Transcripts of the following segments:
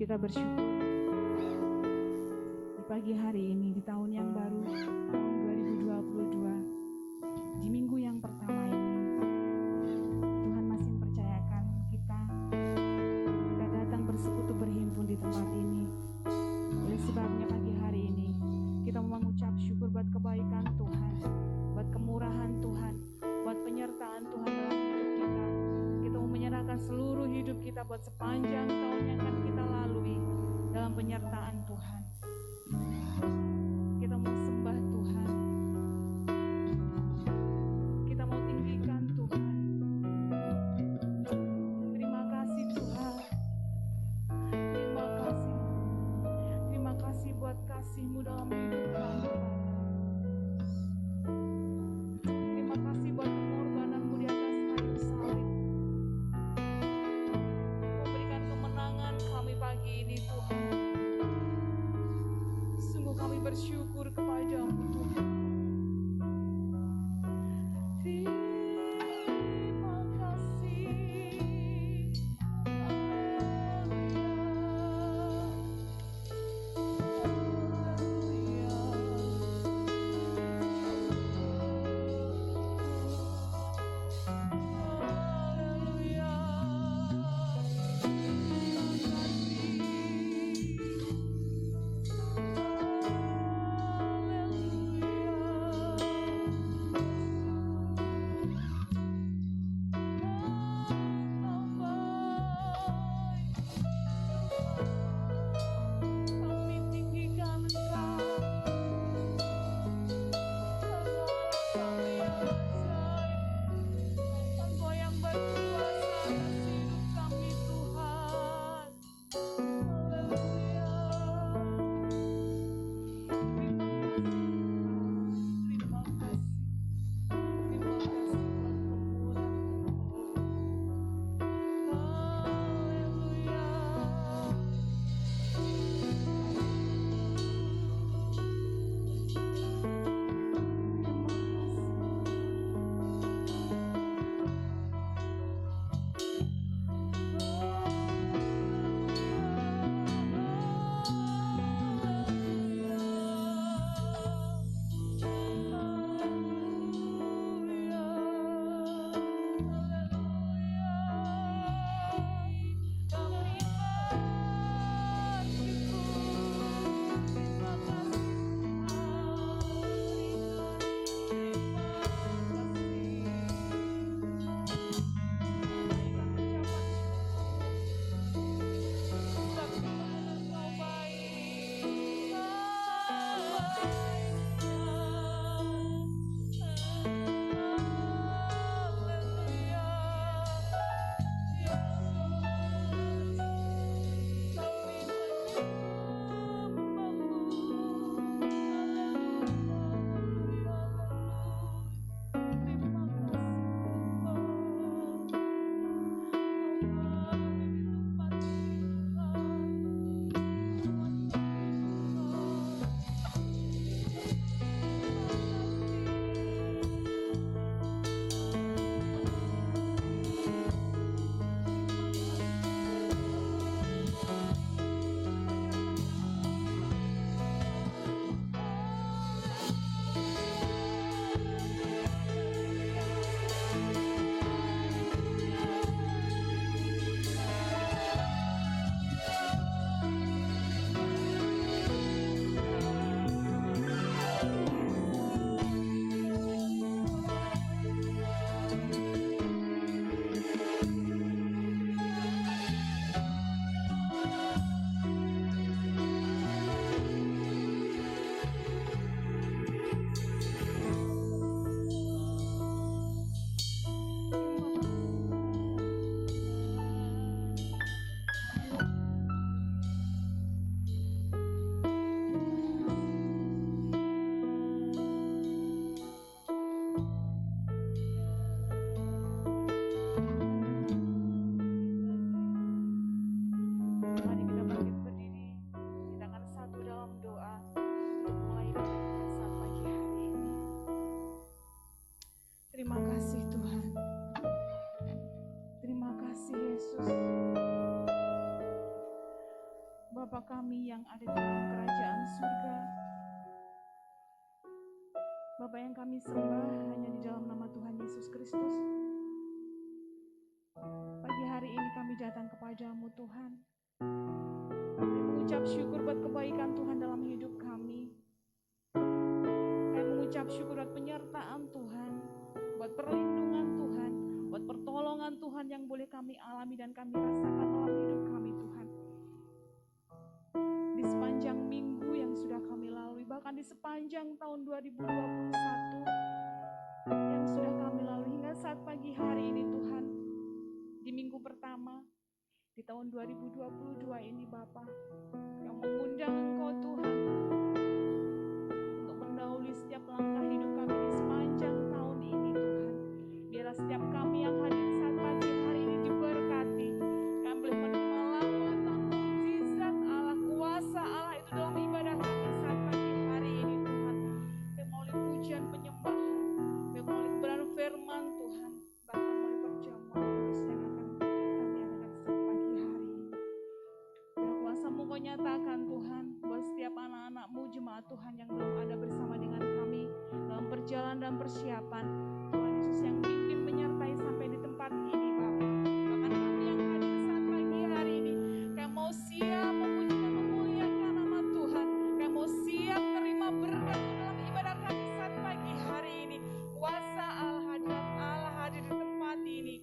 Kita bersyukur di pagi hari ini, di tahun yang baru, tahun 2022, di minggu yang pertama ini, Tuhan masih mempercayakan kita datang bersekutu berhimpun di tempat ini. Oleh sebabnya pagi hari ini, kita mau mengucap syukur buat kebaikan Tuhan, buat kemurahan Tuhan, buat penyertaan Tuhan dalam hidup kita. Kita mau menyerahkan seluruh hidup kita buat sepanjang tahun yang akan kita lalui dalam penyertaan Tuhan. Kita mau sembah Tuhan. Kita mau tinggikan Tuhan. Terima kasih Tuhan. Terima kasih. Terima kasih buat kasih-Mu dalam hidup kami. Terima kasih buat pengorbanan-Mu di atas kayu salib. Memberikan kemenangan kami kami yang ada di dalam kerajaan surga. Bapa yang kami sembah hanya di dalam nama Tuhan Yesus Kristus. Pagi hari ini kami datang kepadamu Tuhan. Kami mengucap syukur buat kebaikan Tuhan dalam hidup kami. Kami mengucap syukur buat penyertaan Tuhan, buat perlindungan Tuhan, buat pertolongan Tuhan yang boleh kami alami dan kami rasakan dalam hidup kami Tuhan. Di sepanjang minggu yang sudah kami lalui, bahkan di sepanjang tahun 2021 yang sudah kami lalui hingga saat pagi hari ini Tuhan, di minggu pertama di tahun 2022 ini Bapa, yang mengundang Engkau Tuhan untuk mendahului setiap langkah hidup kami di sepanjang tahun ini Tuhan. Biarlah setiap kami yang hadir saat pagi hari ini diberkati. Kami boleh menerima lawatan, mukjizat Allah, kuasa Allah itu dalam ibadah kami saat pagi hari ini Tuhan. Melalui pujian penyembahan, melalui kebenaran firman Tuhan, bahkan melalui perjamuan kudus yang akan kami adakan saat pagi hari ini. Biar kuasa-Mu Kau nyatakan Tuhan buat setiap anak-anak-Mu, jemaat Tuhan yang belum ada bersama dengan kami dalam perjalanan dan persiapan. Tuhan Yesus yang pimpin menyertai sampai di tempat ini Bapa. Bahkan kami yang hadir saat pagi hari ini, kami mau siap memuji dan memuliakan nama Tuhan. Kami mau siap terima berkat dalam ibadah kami saat pagi hari ini. Kuasa Allah, hadirat Allah hadir di tempat ini.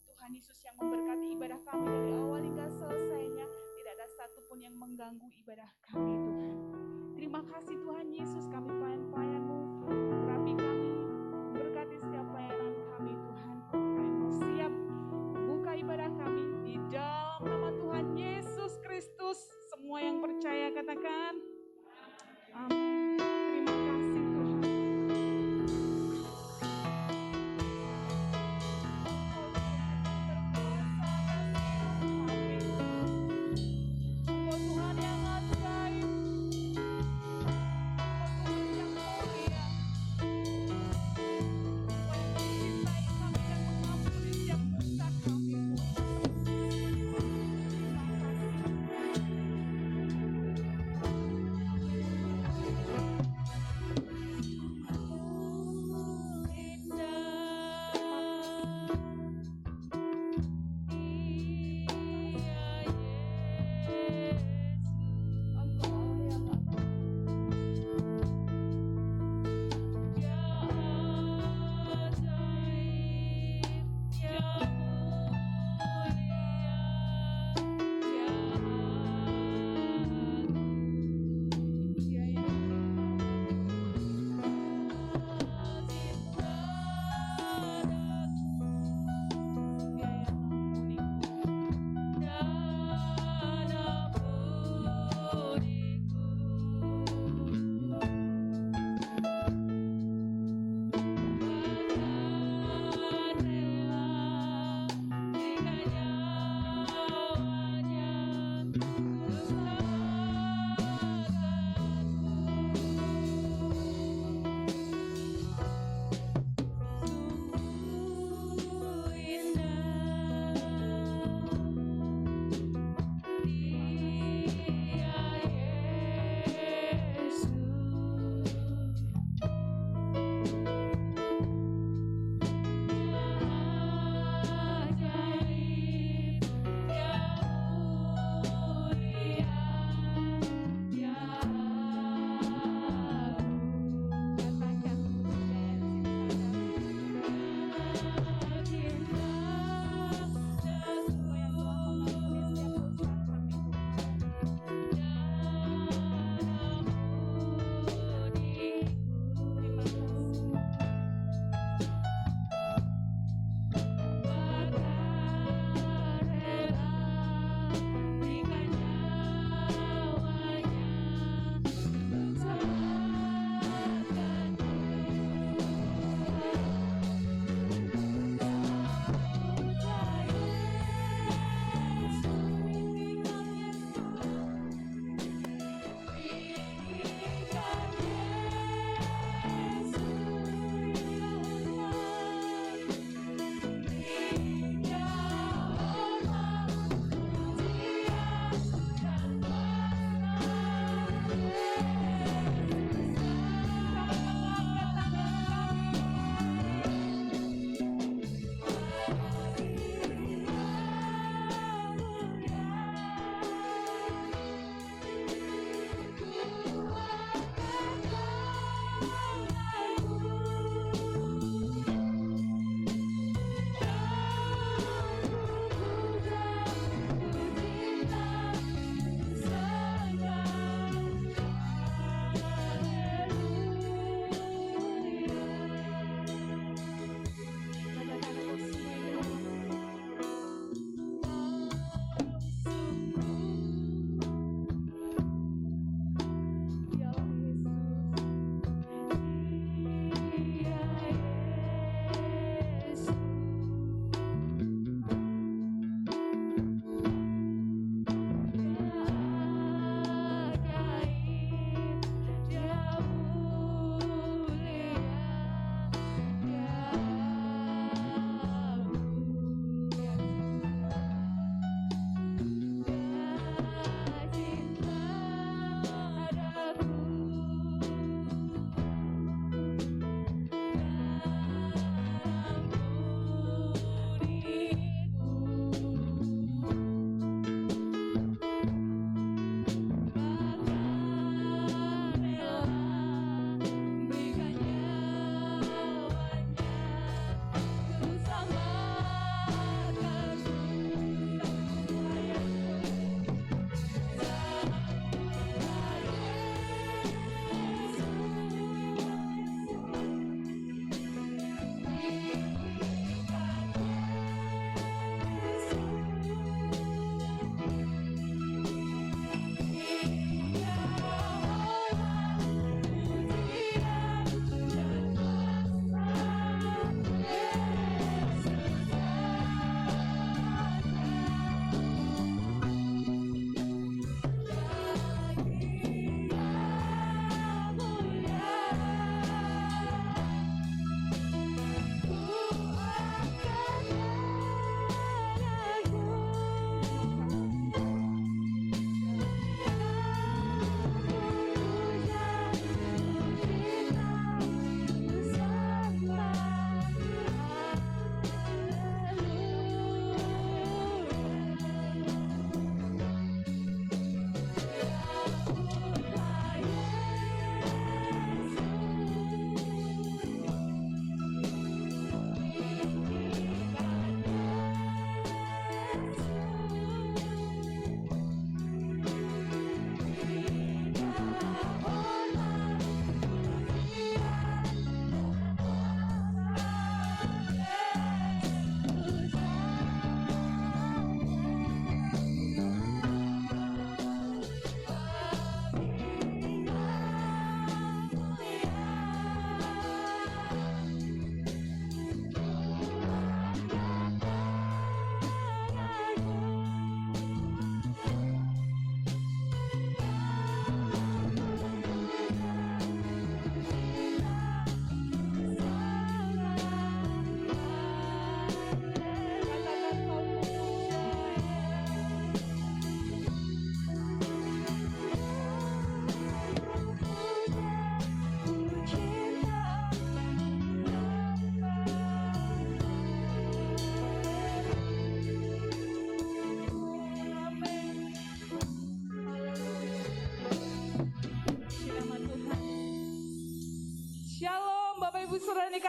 Tuhan Yesus yang memberkati ibadah kami dari awal hingga selesainya. Tidak ada satupun yang mengganggu ibadah kami Tuhan. Terima kasih Tuhan Yesus, kami pelayan-pelayan-Mu, urapi kami, berkati setiap pelayanan kami Tuhan. Kami mau siap buka ibadah kami di dalam nama Tuhan Yesus Kristus. Semua yang percaya katakan amin. Terima kasih Tuhan. Engkau Tuhan yang ajaib,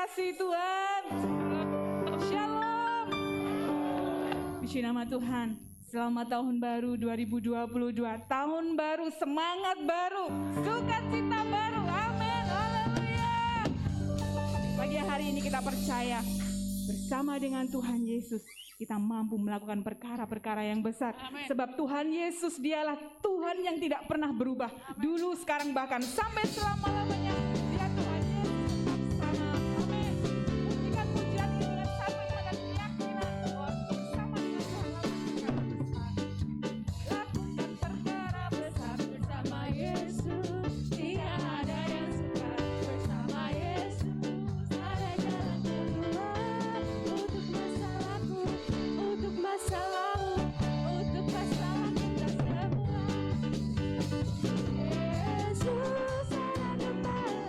kasih Tuhan. Shalom. Puji nama Tuhan. Selamat tahun baru 2022. Tahun baru, semangat baru, sukacita baru. Amin. Haleluya. Pagi hari ini kita percaya bersama dengan Tuhan Yesus kita mampu melakukan perkara-perkara yang besar. Amen. Sebab Tuhan Yesus dialah Tuhan yang tidak pernah berubah. Amen. Dulu, sekarang, bahkan sampai selama-lamanya. Dia Tuhan Yesus tetap sama. Amin. Pujikan pujian ini dengan satu iman dan keyakinan bahwa bersama dengan Tuhan lakukan perkara besar bersama Yesus. Tidak ada yang sukar bersama Yesus. Ada jalan keluar untuk masalahku, untuk masa lalu, untuk masalah kita semua. Yesus ada kembali.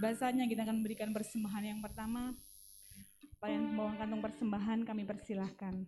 Bahasanya kita akan memberikan persembahan yang pertama. Pelayan pembawaan kantong persembahan kami persilahkan.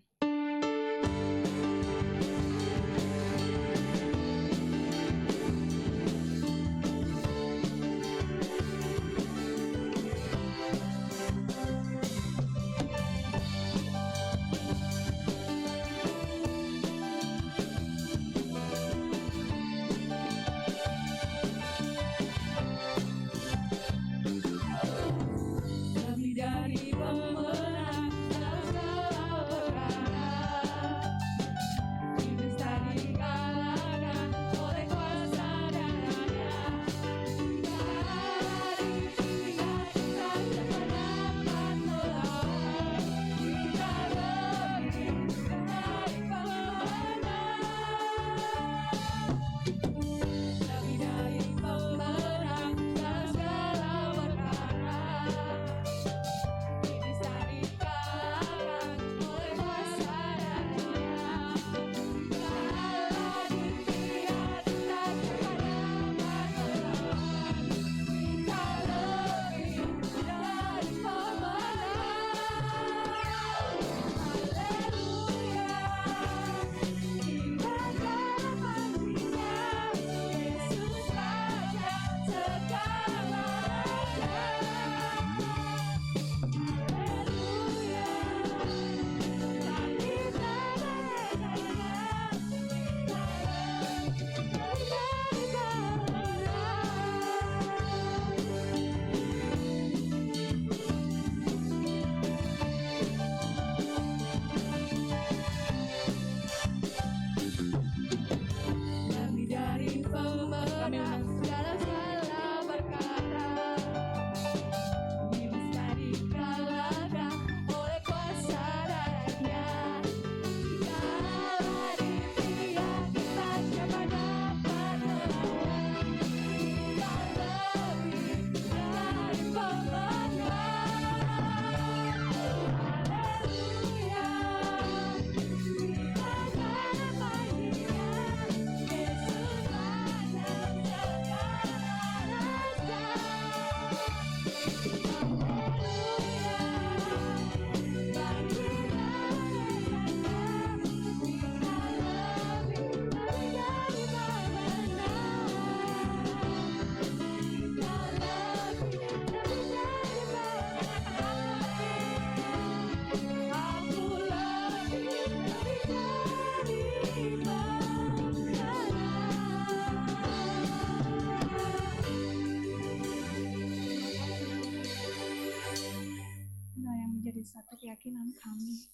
Satu keyakinan kami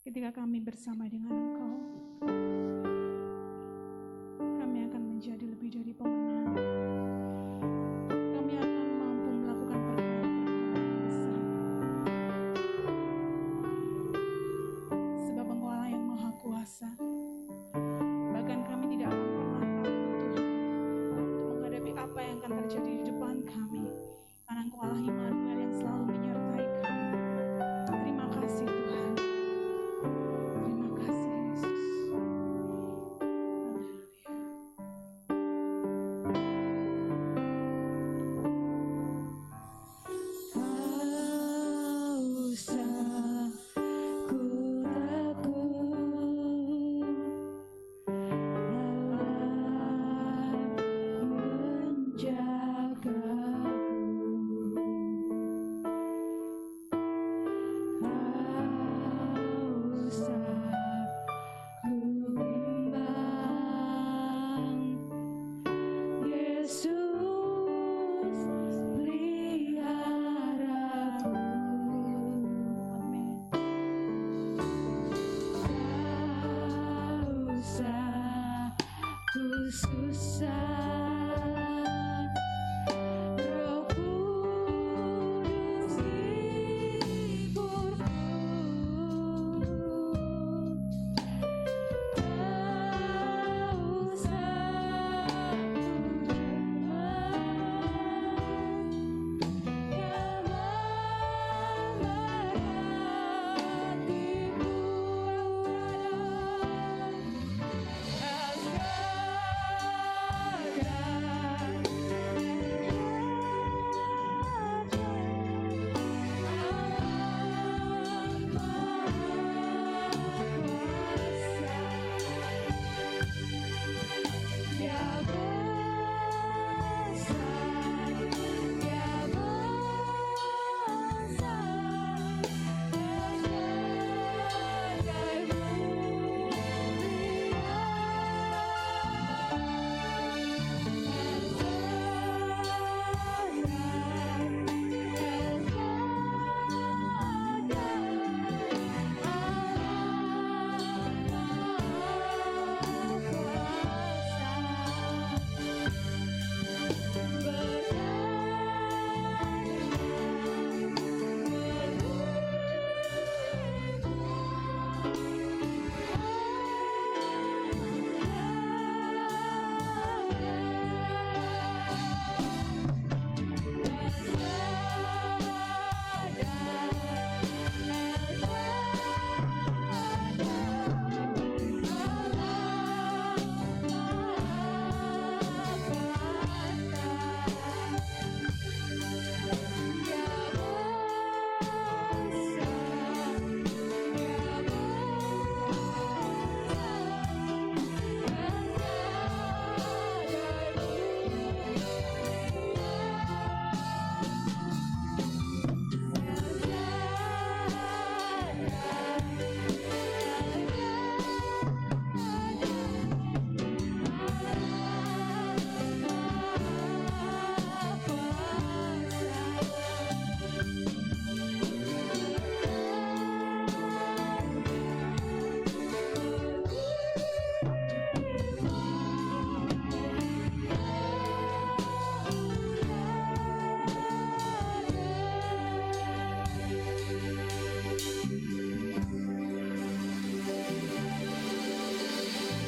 ketika kami bersama dengan Engkau, kami akan menjadi lebih dari pemenang. Kami akan mampu melakukan perkara-perkara yang besar, sebab Engkau Allah yang Maha Kuasa. Bahkan kami tidak akan pernah takut, Tuhan, untuk menghadapi apa yang akan terjadi di depan kami, karena Engkau Allah Immanuel yang selalu menyertai kami. Terima kasih Tuhan. Terima kasih Yesus. Haleluya.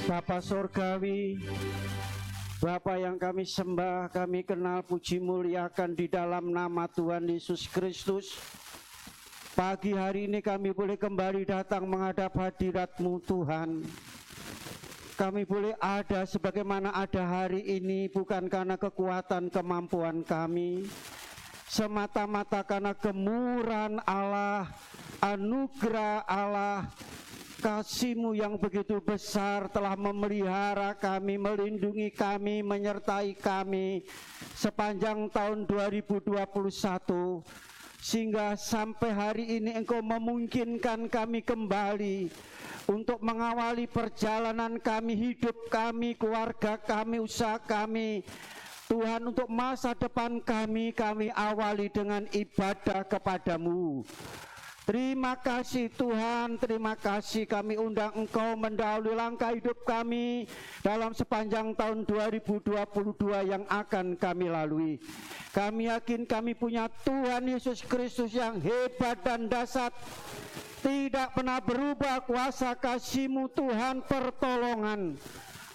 Bapa Surgawi, Bapa yang kami sembah, kami kenal, puji muliakan di dalam nama Tuhan Yesus Kristus. Pagi hari ini kami boleh kembali datang menghadap hadirat-Mu Tuhan. Kami boleh ada sebagaimana ada hari ini bukan karena kekuatan kemampuan kami, semata-mata karena kemurahan Allah, anugerah Allah, kasih-Mu yang begitu besar telah memelihara kami, melindungi kami, menyertai kami sepanjang tahun 2021, sehingga sampai hari ini Engkau memungkinkan kami kembali untuk mengawali perjalanan kami, hidup kami, keluarga kami, usaha kami. Tuhan, untuk masa depan kami awali dengan ibadah kepada-Mu. Terima kasih Tuhan, terima kasih kami undang Engkau mendahului langkah hidup kami dalam sepanjang tahun 2022 yang akan kami lalui. Kami yakin kami punya Tuhan Yesus Kristus yang hebat dan dahsyat, tidak pernah berubah kuasa kasih-Mu Tuhan, pertolongan.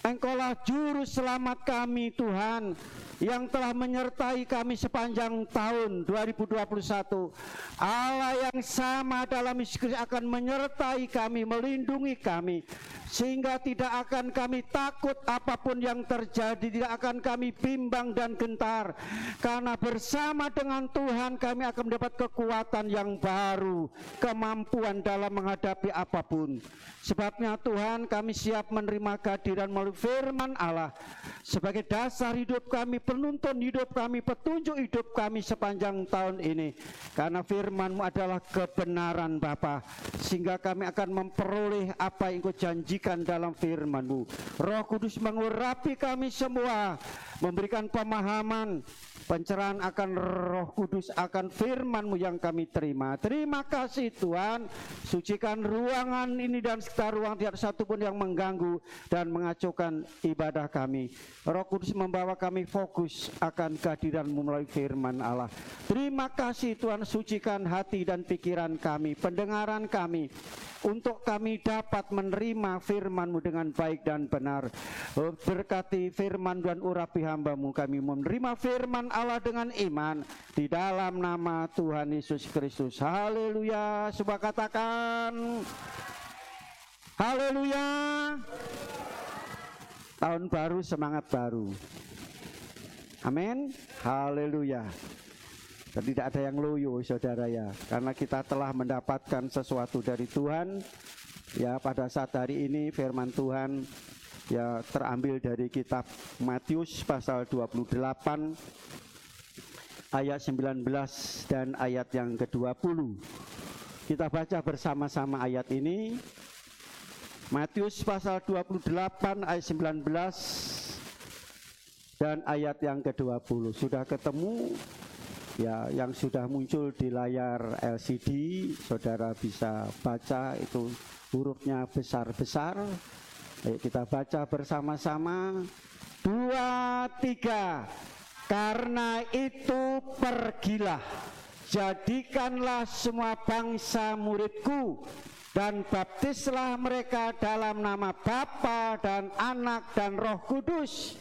Engkaulah juru selamat kami Tuhan, yang telah menyertai kami sepanjang tahun 2021. Allah yang sama dalam Yesus Kristus akan menyertai kami, melindungi kami, sehingga tidak akan kami takut apapun yang terjadi, tidak akan kami bimbang dan gentar, karena bersama dengan Tuhan kami akan mendapat kekuatan yang baru, kemampuan dalam menghadapi apapun. Sebabnya Tuhan, kami siap menerima kehadiran melalui firman Allah sebagai dasar hidup kami, penuntun hidup kami, petunjuk hidup kami sepanjang tahun ini. Karena firman-Mu adalah kebenaran Bapa, sehingga kami akan memperoleh apa yang Engkau janjikan dalam firman-Mu. Roh Kudus mengurapi kami semua, memberikan pemahaman, pencerahan akan Roh Kudus, akan firman-Mu yang kami terima. Terima kasih Tuhan, sucikan ruangan ini dan sekitar ruang, tidak satupun yang mengganggu dan mengacaukan ibadah kami. Roh Kudus membawa kami fokus akan kehadiran-Mu melalui firman Allah. Terima kasih Tuhan, sucikan hati dan pikiran kami, pendengaran kami, untuk kami dapat menerima firman-Mu dengan baik dan benar. Berkati firman dan urapi hamba-Mu, kami menerima firman Allah dengan iman di dalam nama Tuhan Yesus Kristus. Haleluya. Coba katakan haleluya. Tahun baru, semangat baru. Amin. Haleluya. Tidak ada yang loyo saudara ya, karena kita telah mendapatkan sesuatu dari Tuhan. Ya, pada saat hari ini firman Tuhan ya terambil dari kitab Matius pasal 28 ayat 19 dan ayat yang ke-20. Kita baca bersama-sama ayat ini. Matius pasal 28 ayat 19 dan ayat yang ke-20. Sudah ketemu? Ya, yang sudah muncul di layar LCD, saudara bisa baca, itu hurufnya besar-besar. Ayo kita baca bersama-sama. 2, 3. Karena itu pergilah, jadikanlah semua bangsa muridku, dan baptislah mereka dalam nama Bapa dan Anak dan Roh Kudus.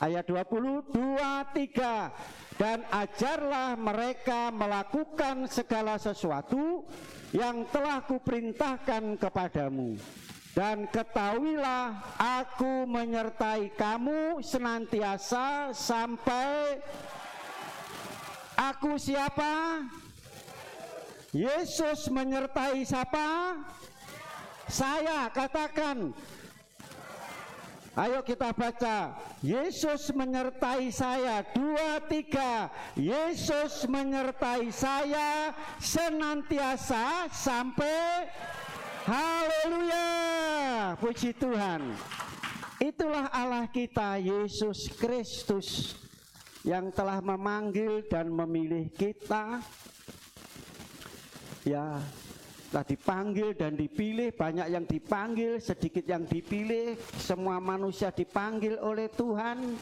Ayat 20, 2, 3. Dan ajarlah mereka melakukan segala sesuatu yang telah kuperintahkan kepadamu. Dan ketahuilah aku menyertai kamu senantiasa sampai aku siapa? Yesus menyertai siapa? Saya. Katakan. Ayo kita baca. Yesus menyertai saya. 2, 3. Yesus menyertai saya senantiasa sampai. Haleluya. Puji Tuhan. Itulah Allah kita, Yesus Kristus, yang telah memanggil dan memilih kita. Ya, telah dipanggil dan dipilih. Banyak yang dipanggil, sedikit yang dipilih. Semua manusia dipanggil oleh Tuhan.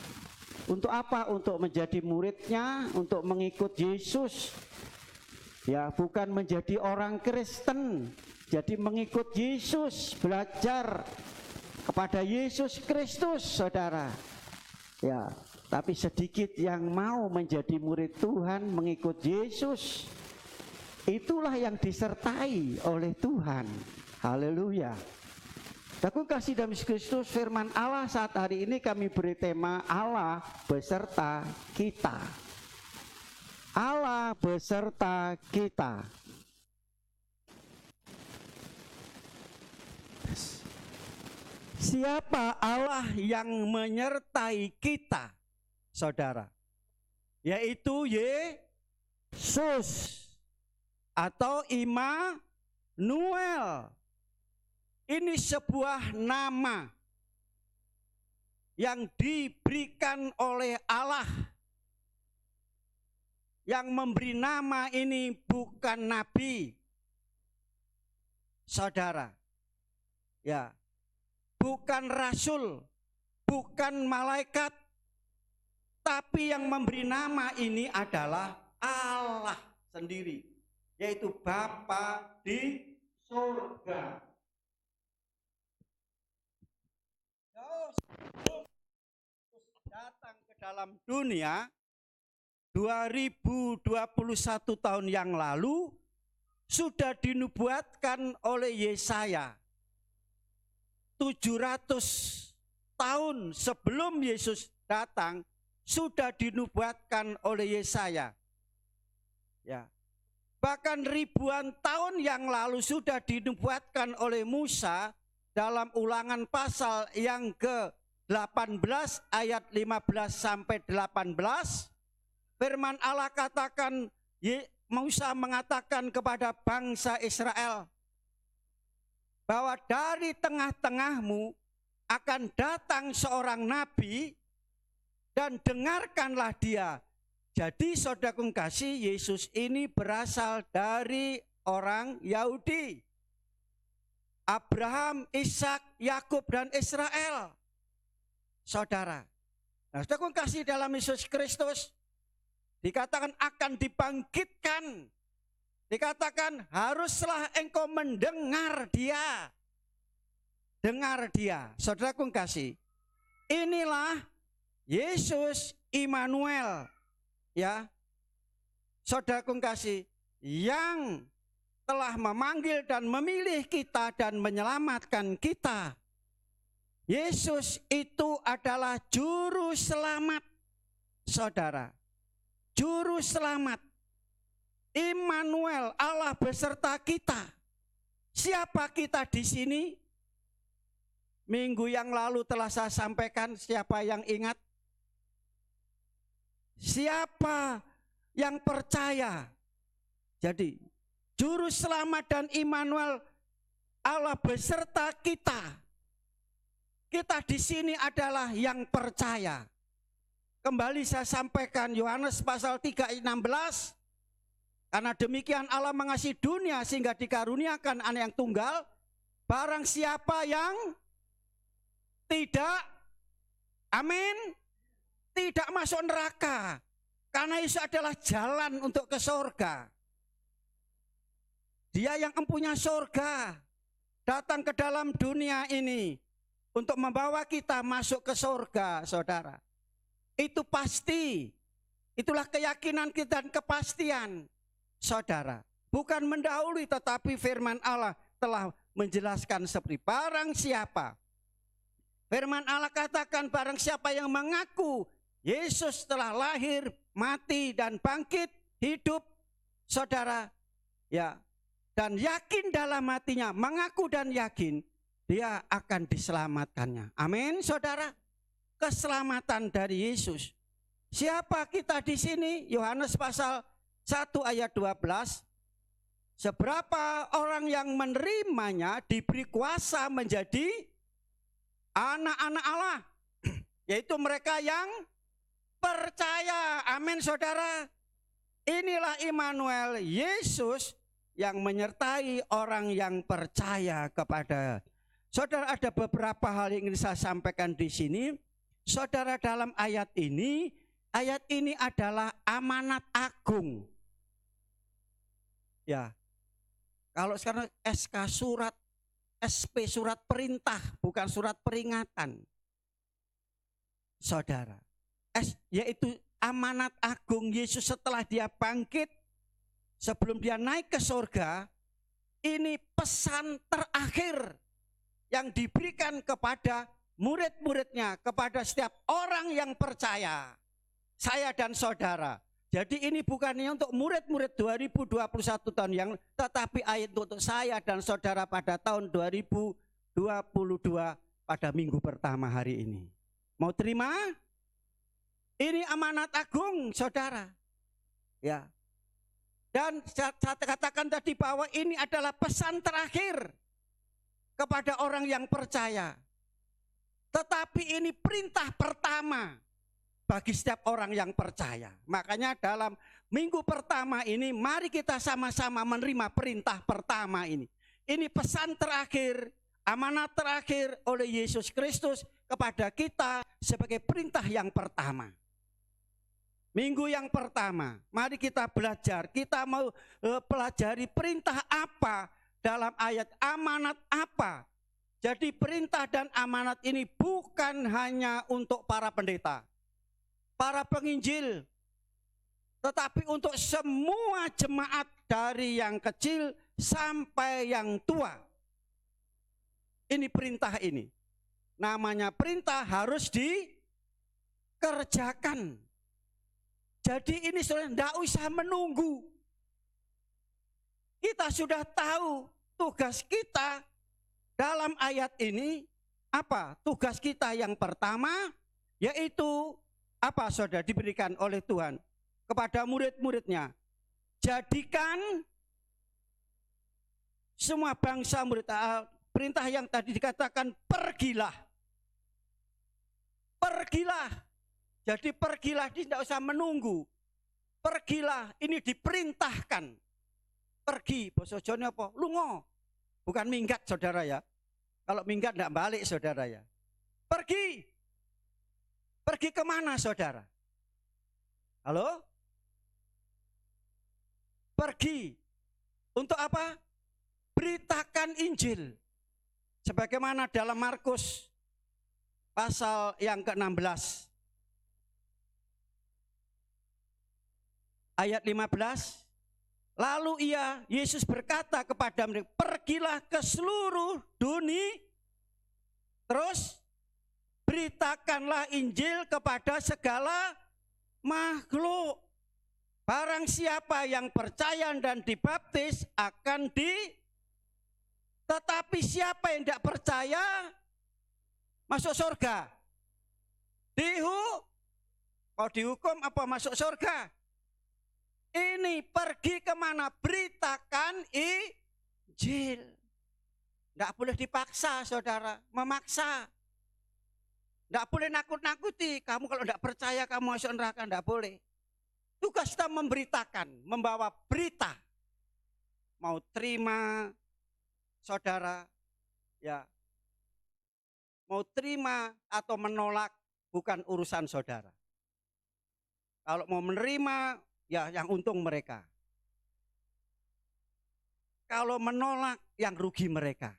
Untuk apa? Untuk menjadi muridnya, untuk mengikut Yesus. Ya, bukan menjadi orang Kristen. Jadi mengikut Yesus, belajar kepada Yesus Kristus, saudara. Ya, tapi sedikit yang mau menjadi murid Tuhan, mengikut Yesus. Itulah yang disertai oleh Tuhan. Haleluya. Aku kasih dalam Kristus, firman Allah saat hari ini kami beri tema Allah beserta kita. Allah beserta kita. Siapa Allah yang menyertai kita, saudara? Yaitu Yesus atau Immanuel. Ini sebuah nama yang diberikan oleh Allah. Yang memberi nama ini bukan nabi, saudara. Ya, bukan rasul, bukan malaikat, tapi yang memberi nama ini adalah Allah sendiri, yaitu Bapa di surga. Datang ke dalam dunia 2021 tahun yang lalu sudah dinubuatkan oleh Yesaya. 700 tahun sebelum Yesus datang sudah dinubuatkan oleh Yesaya. Ya. Bahkan ribuan tahun yang lalu sudah dinubuatkan oleh Musa dalam Ulangan pasal yang ke-18 ayat 15 sampai 18. Firman Allah katakan, Musa mengatakan kepada bangsa Israel bahwa dari tengah-tengahmu akan datang seorang nabi dan dengarkanlah dia. Jadi saudaraku kasih, Yesus ini berasal dari orang Yahudi. Abraham, Ishak, Yakub dan Israel. Saudara. Nah, saudaraku kasih, dalam Yesus Kristus dikatakan akan dibangkitkan. Dikatakan haruslah engkau mendengar dia. Dengar dia. Saudaraku kasih. Inilah Yesus Immanuel. Ya. Saudaraku kasih. Yang telah memanggil dan memilih kita dan menyelamatkan kita. Yesus itu adalah juru selamat. Saudara. Juru selamat, Immanuel, Allah beserta kita. Siapa kita di sini? Minggu yang lalu telah saya sampaikan, siapa yang ingat? Siapa yang percaya? Jadi, juru selamat dan Immanuel, Allah beserta kita. Kita di sini adalah yang percaya. Kembali saya sampaikan Yohanes pasal 3 ayat 16. Karena demikian Allah mengasihi dunia sehingga dikaruniakan anak yang tunggal. Barang siapa yang tidak, amin, tidak masuk neraka. Karena Yesus adalah jalan untuk ke surga. Dia yang empunya surga datang ke dalam dunia ini untuk membawa kita masuk ke surga, saudara. Itu pasti. Itulah keyakinan kita dan kepastian, saudara. Bukan mendahului, tetapi firman Allah telah menjelaskan seperti barang siapa. Firman Allah katakan barang siapa yang mengaku Yesus telah lahir, mati dan bangkit, hidup, saudara. Ya, dan yakin dalam hatinya, mengaku dan yakin, dia akan diselamatkannya. Amin, saudara. Keselamatan dari Yesus. Siapa kita di sini? Yohanes pasal 1 ayat 12. Seberapa orang yang menerimanya diberi kuasa menjadi anak-anak Allah. Yaitu mereka yang percaya. Amin, saudara. Inilah Immanuel, Yesus yang menyertai orang yang percaya kepada. Saudara, ada beberapa hal yang ingin saya sampaikan di sini. Saudara, dalam ayat ini adalah amanat agung. Ya, kalau sekarang SK surat SP, surat perintah, bukan surat peringatan. Saudara, yaitu amanat agung Yesus setelah dia bangkit, sebelum dia naik ke surga. Ini pesan terakhir yang diberikan kepada murid-muridnya, kepada setiap orang yang percaya, saya dan saudara. Jadi ini bukannya untuk murid-murid 2021 tahun yang, tetapi ayat untuk saya dan saudara pada tahun 2022 pada minggu pertama hari ini. Mau terima? Ini amanat agung, saudara. Ya. Dan saya katakan tadi bahwa ini adalah pesan terakhir kepada orang yang percaya. Tetapi ini perintah pertama bagi setiap orang yang percaya. Makanya dalam minggu pertama ini mari kita sama-sama menerima perintah pertama ini. Ini pesan terakhir, amanat terakhir oleh Yesus Kristus kepada kita sebagai perintah yang pertama. Minggu yang pertama, mari kita belajar. Kita mau pelajari perintah apa dalam ayat, amanat apa. Jadi perintah dan amanat ini bukan hanya untuk para pendeta, para penginjil, tetapi untuk semua jemaat dari yang kecil sampai yang tua. Ini perintah ini. Namanya perintah harus dikerjakan. Jadi ini saudara tidak usah menunggu. Kita sudah tahu tugas kita dalam ayat ini apa? Tugas kita yang pertama yaitu apa saudara diberikan oleh Tuhan kepada murid-muridnya. Jadikan semua bangsa murid. Perintah yang tadi dikatakan pergilah. Pergilah. Jadi pergilah, tidak usah menunggu. Pergilah, ini diperintahkan. Pergi, basa Jawa apa? Lungo. Bukan minggat saudara ya. Kalau minggat tidak balik saudara ya. Pergi. Pergi kemana saudara? Halo? Pergi. Untuk apa? Beritakan Injil. Sebagaimana dalam Markus pasal yang ke-16. Ayat 15, lalu Yesus berkata kepada mereka, pergilah ke seluruh dunia, terus beritakanlah Injil kepada segala makhluk. Barang siapa yang percaya dan dibaptis akan tetapi siapa yang tidak percaya masuk surga. Mau dihukum apa masuk surga? Ini pergi kemana? Beritakan Injil. Tidak boleh dipaksa saudara, memaksa. Tidak boleh nakut-nakuti. Kamu kalau tidak percaya kamu masuk neraka, tidak boleh. Tugas kita memberitakan, membawa berita. Mau terima saudara, ya. Mau terima atau menolak bukan urusan saudara. Kalau mau menerima, ya yang untung mereka. Kalau menolak yang rugi mereka.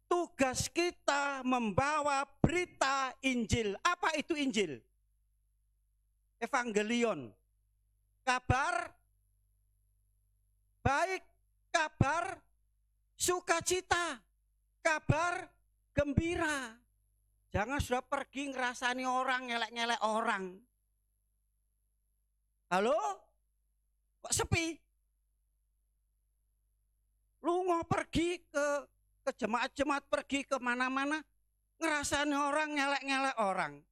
Tugas kita membawa berita Injil. Apa itu Injil? Evangelion. Kabar baik, kabar sukacita, kabar gembira. Jangan sudah pergi ngerasani orang, ngelek-ngelek orang. Halo? Kok sepi? Lu mau pergi ke jemaat-jemaat, pergi kemana-mana, ngerasani orang, ngelek-ngelek orang.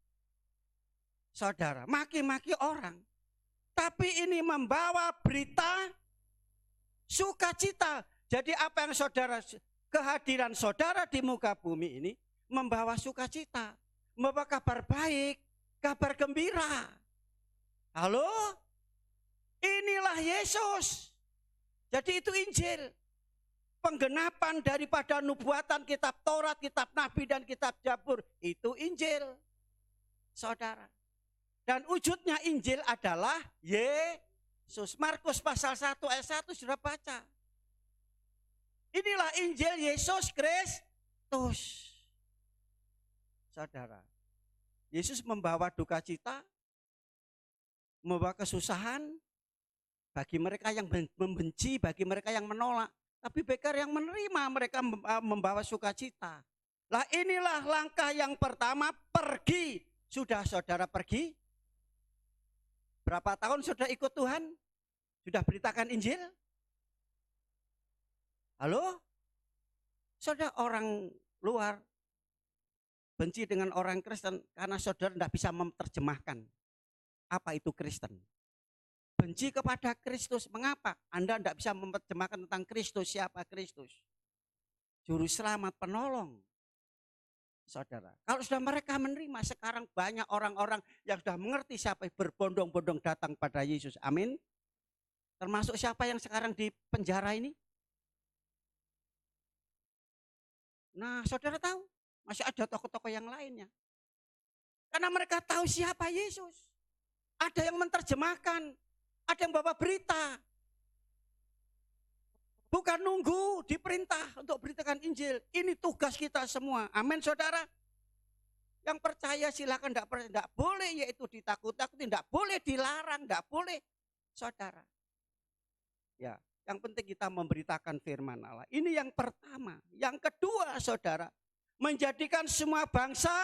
Saudara, maki-maki orang. Tapi ini membawa berita sukacita. Jadi apa yang saudara, kehadiran saudara di muka bumi ini membawa sukacita, membawa kabar baik, kabar gembira. Halo? Inilah Yesus. Jadi itu Injil. Penggenapan daripada nubuatan kitab Taurat, kitab Nabi dan kitab Zabur. Itu Injil. Saudara. Dan wujudnya Injil adalah Yesus. Markus pasal 1 ayat 1 sudah baca. Inilah Injil Yesus Kristus. Saudara, Yesus membawa duka cita, membawa kesusahan bagi mereka yang membenci, bagi mereka yang menolak. Tapi bagi yang menerima, mereka membawa sukacita. Lah inilah langkah yang pertama, pergi. Sudah saudara pergi? Berapa tahun sudah ikut Tuhan? Sudah beritakan Injil? Halo? Saudara orang luar benci dengan orang Kristen karena saudara tidak bisa menerjemahkan apa itu Kristen. Benci kepada Kristus. Mengapa? Anda tidak bisa menerjemahkan tentang Kristus. Siapa Kristus? Juru selamat, penolong. Saudara, kalau sudah mereka menerima, sekarang banyak orang-orang yang sudah mengerti siapa yang berbondong-bondong datang pada Yesus. Amin. Termasuk siapa yang sekarang di penjara ini? Nah, saudara tahu, masih ada tokoh-tokoh yang lainnya. Karena mereka tahu siapa Yesus. Ada yang menerjemahkan, ada yang bawa berita. Bukan nunggu diperintah untuk beritakan Injil. Ini tugas kita semua. Amin saudara. Yang percaya silakan, tidak boleh yaitu ditakut-takuti, tidak boleh dilarang, tidak boleh. Saudara. Ya, yang penting kita memberitakan firman Allah. Ini yang pertama. Yang kedua saudara, menjadikan semua bangsa.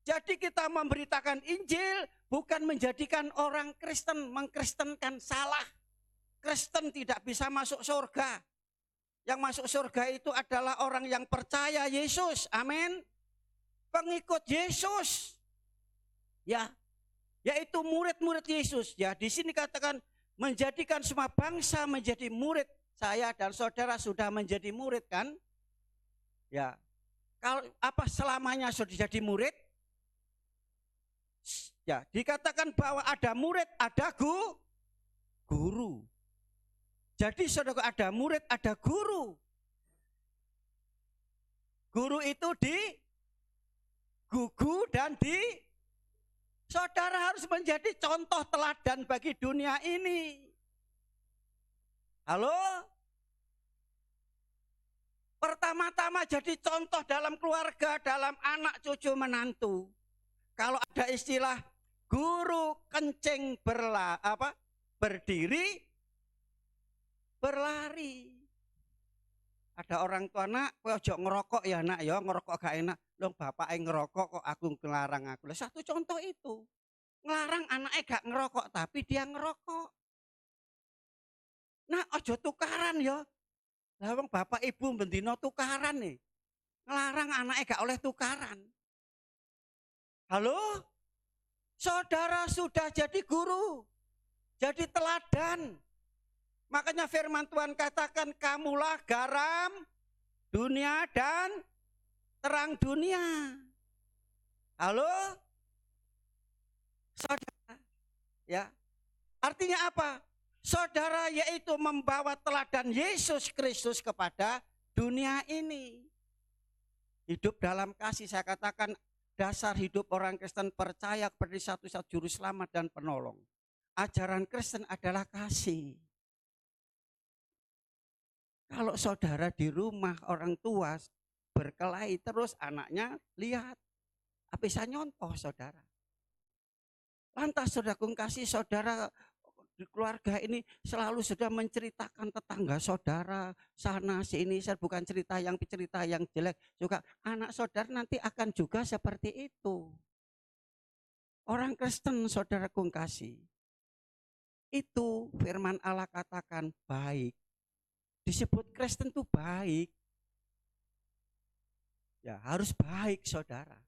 Jadi kita memberitakan Injil bukan menjadikan orang Kristen, mengkristenkan, salah. Kristen tidak bisa masuk surga. Yang masuk surga itu adalah orang yang percaya Yesus. Amin. Pengikut Yesus. Ya. Yaitu murid-murid Yesus. Ya, di sini katakan menjadikan semua bangsa menjadi murid. Saya dan saudara sudah menjadi murid kan? Ya. Kalau apa selamanya sudah jadi murid? Ya, dikatakan bahwa ada murid, ada guru. Jadi saudara ada murid, ada guru. Guru itu digugu dan saudara harus menjadi contoh teladan bagi dunia ini. Halo? Pertama-tama jadi contoh dalam keluarga, dalam anak cucu menantu. Kalau ada istilah guru kencing berdiri, berlari. Ada orang tua, nak, kowe ojo ngerokok ya nak ya, ngerokok gak enak. Loh bapak ngerokok kok aku ngelarang aku. Lah satu contoh itu. Ngelarang anaknya gak ngerokok tapi dia ngerokok. Nah ojo tukaran ya. Lah wong bapak ibu bendino tukaran nih. Ngelarang anaknya gak oleh tukaran. Halo? Saudara sudah jadi guru. Jadi teladan. Makanya firman Tuhan katakan kamulah garam dunia dan terang dunia. Halo? Saudara. Ya. Artinya apa? Saudara yaitu membawa teladan Yesus Kristus kepada dunia ini. Hidup dalam kasih, saya katakan dasar hidup orang Kristen percaya kepada satu-satu juru selamat dan penolong. Ajaran Kristen adalah kasih. Kalau saudara di rumah orang tua berkelahi terus anaknya lihat, bisa nyontoh saudara. Lantas saudara kasih saudara di keluarga ini selalu sudah menceritakan tetangga saudara sana sini, bukan cerita yang jelek juga. Anak saudara nanti akan juga seperti itu. Orang Kristen saudara kasih itu firman Allah katakan baik. Disebut Kristen itu baik. Ya, harus baik saudara.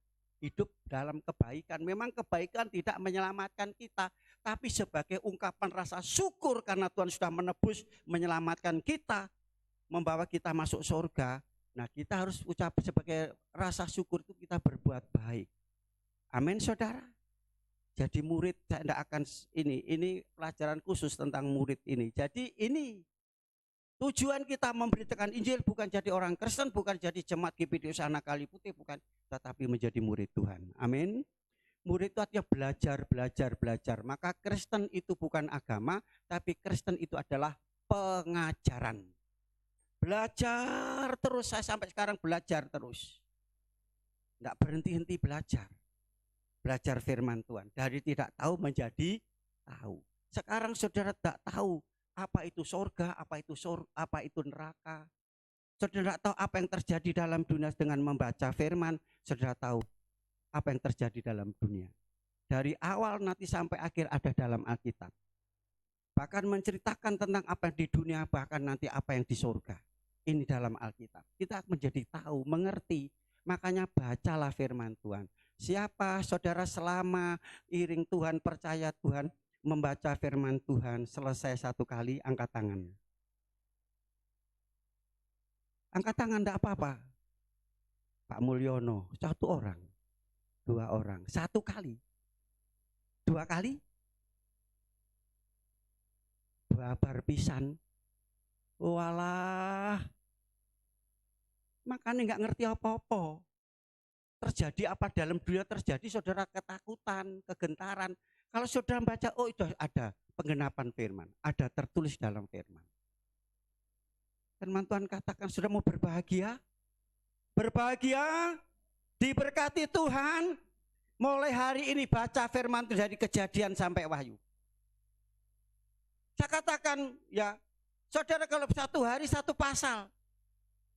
Hidup dalam kebaikan. Memang kebaikan tidak menyelamatkan kita, tapi sebagai ungkapan rasa syukur karena Tuhan sudah menebus, menyelamatkan kita, membawa kita masuk surga. Nah, kita harus ucap sebagai rasa syukur itu kita berbuat baik. Amin saudara. Jadi murid saya tidak akan ini pelajaran khusus tentang murid ini. Jadi ini tujuan kita memberitakan Injil bukan jadi orang Kristen, bukan jadi jemaat GPD Usana Kali Putih, bukan, tetapi menjadi murid Tuhan. Amin. Murid itu artinya belajar. Maka Kristen itu bukan agama, tapi Kristen itu adalah pengajaran. Belajar terus, saya sampai sekarang belajar terus. Enggak berhenti-henti belajar. Belajar firman Tuhan. Dari tidak tahu menjadi tahu. Sekarang saudara tidak tahu apa itu surga, apa itu neraka. Saudara tahu apa yang terjadi dalam dunia dengan membaca firman. Saudara tahu apa yang terjadi dalam dunia. Dari awal nanti sampai akhir ada dalam Alkitab. Bahkan menceritakan tentang apa yang di dunia, bahkan nanti apa yang di surga. Ini dalam Alkitab. Kita menjadi tahu, mengerti. Makanya bacalah firman Tuhan. Siapa saudara selama iring Tuhan, percaya Tuhan, membaca firman Tuhan selesai satu kali, angkat tangan. Angkat tangan enggak apa-apa. Pak Mulyono, 1 orang, 2 orang, 1 kali, 2 kali, 2 bar pisan. Walah, makanya enggak ngerti apa-apa. Terjadi apa dalam dunia terjadi, saudara ketakutan, kegentaran. Kalau saudara baca, oh itu ada penggenapan firman, ada tertulis dalam firman. Firman Tuhan katakan, saudara mau berbahagia? Berbahagia, diberkati Tuhan. Mulai hari ini baca firman Tuhan dari Kejadian sampai Wahyu. Saya katakan ya, saudara kalau 1 hari 1 pasal.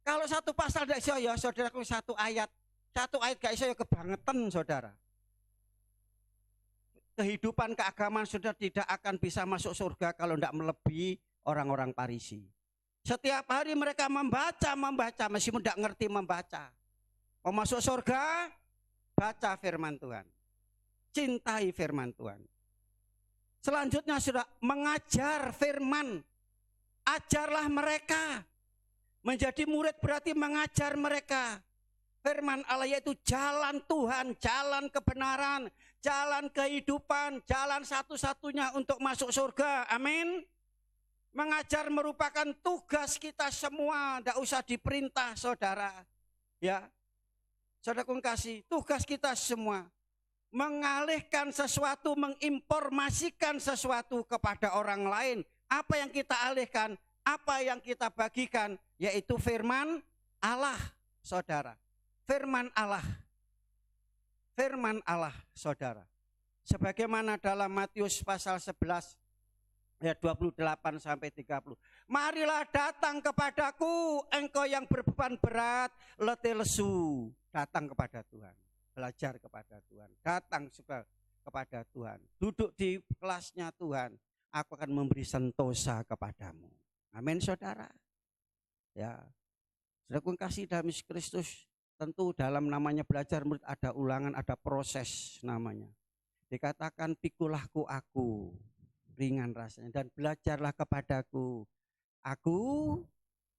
Kalau 1 pasal tidak bisa ya, saudara kalau 1 ayat. 1 ayat gak bisa ya kebangetan saudara. Kehidupan keagamaan saudara tidak akan bisa masuk surga kalau tidak melebihi orang-orang Farisi. Setiap hari mereka membaca, meskipun tidak ngerti membaca. Mau masuk surga, baca firman Tuhan. Cintai firman Tuhan. Selanjutnya sudah mengajar firman. Ajarlah mereka. Menjadi murid berarti mengajar mereka. Firman Allah yaitu jalan Tuhan, jalan kebenaran, jalan kehidupan, jalan satu-satunya untuk masuk surga. Amin. Mengajar merupakan tugas kita semua, tidak usah diperintah saudara. Ya, saudara kasih, tugas kita semua. Mengalihkan sesuatu, menginformasikan sesuatu kepada orang lain. Apa yang kita alihkan, apa yang kita bagikan, yaitu firman Allah, saudara. Firman Allah. Firman Allah, saudara. Sebagaimana dalam Matius pasal 11 ayat 28 sampai 30. Marilah datang kepadaku engkau yang berbeban berat, letih lesu. Datang kepada Tuhan. Belajar kepada Tuhan. Datang kepada Tuhan. Duduk di kelasnya Tuhan. Aku akan memberi sentosa kepadamu. Amin saudara. Ya. Saudara kasih dalam Yesus Kristus. Tentu dalam namanya belajar murid ada ulangan, ada proses namanya. Dikatakan pikulahku aku, ringan rasanya, dan belajarlah kepadaku. Aku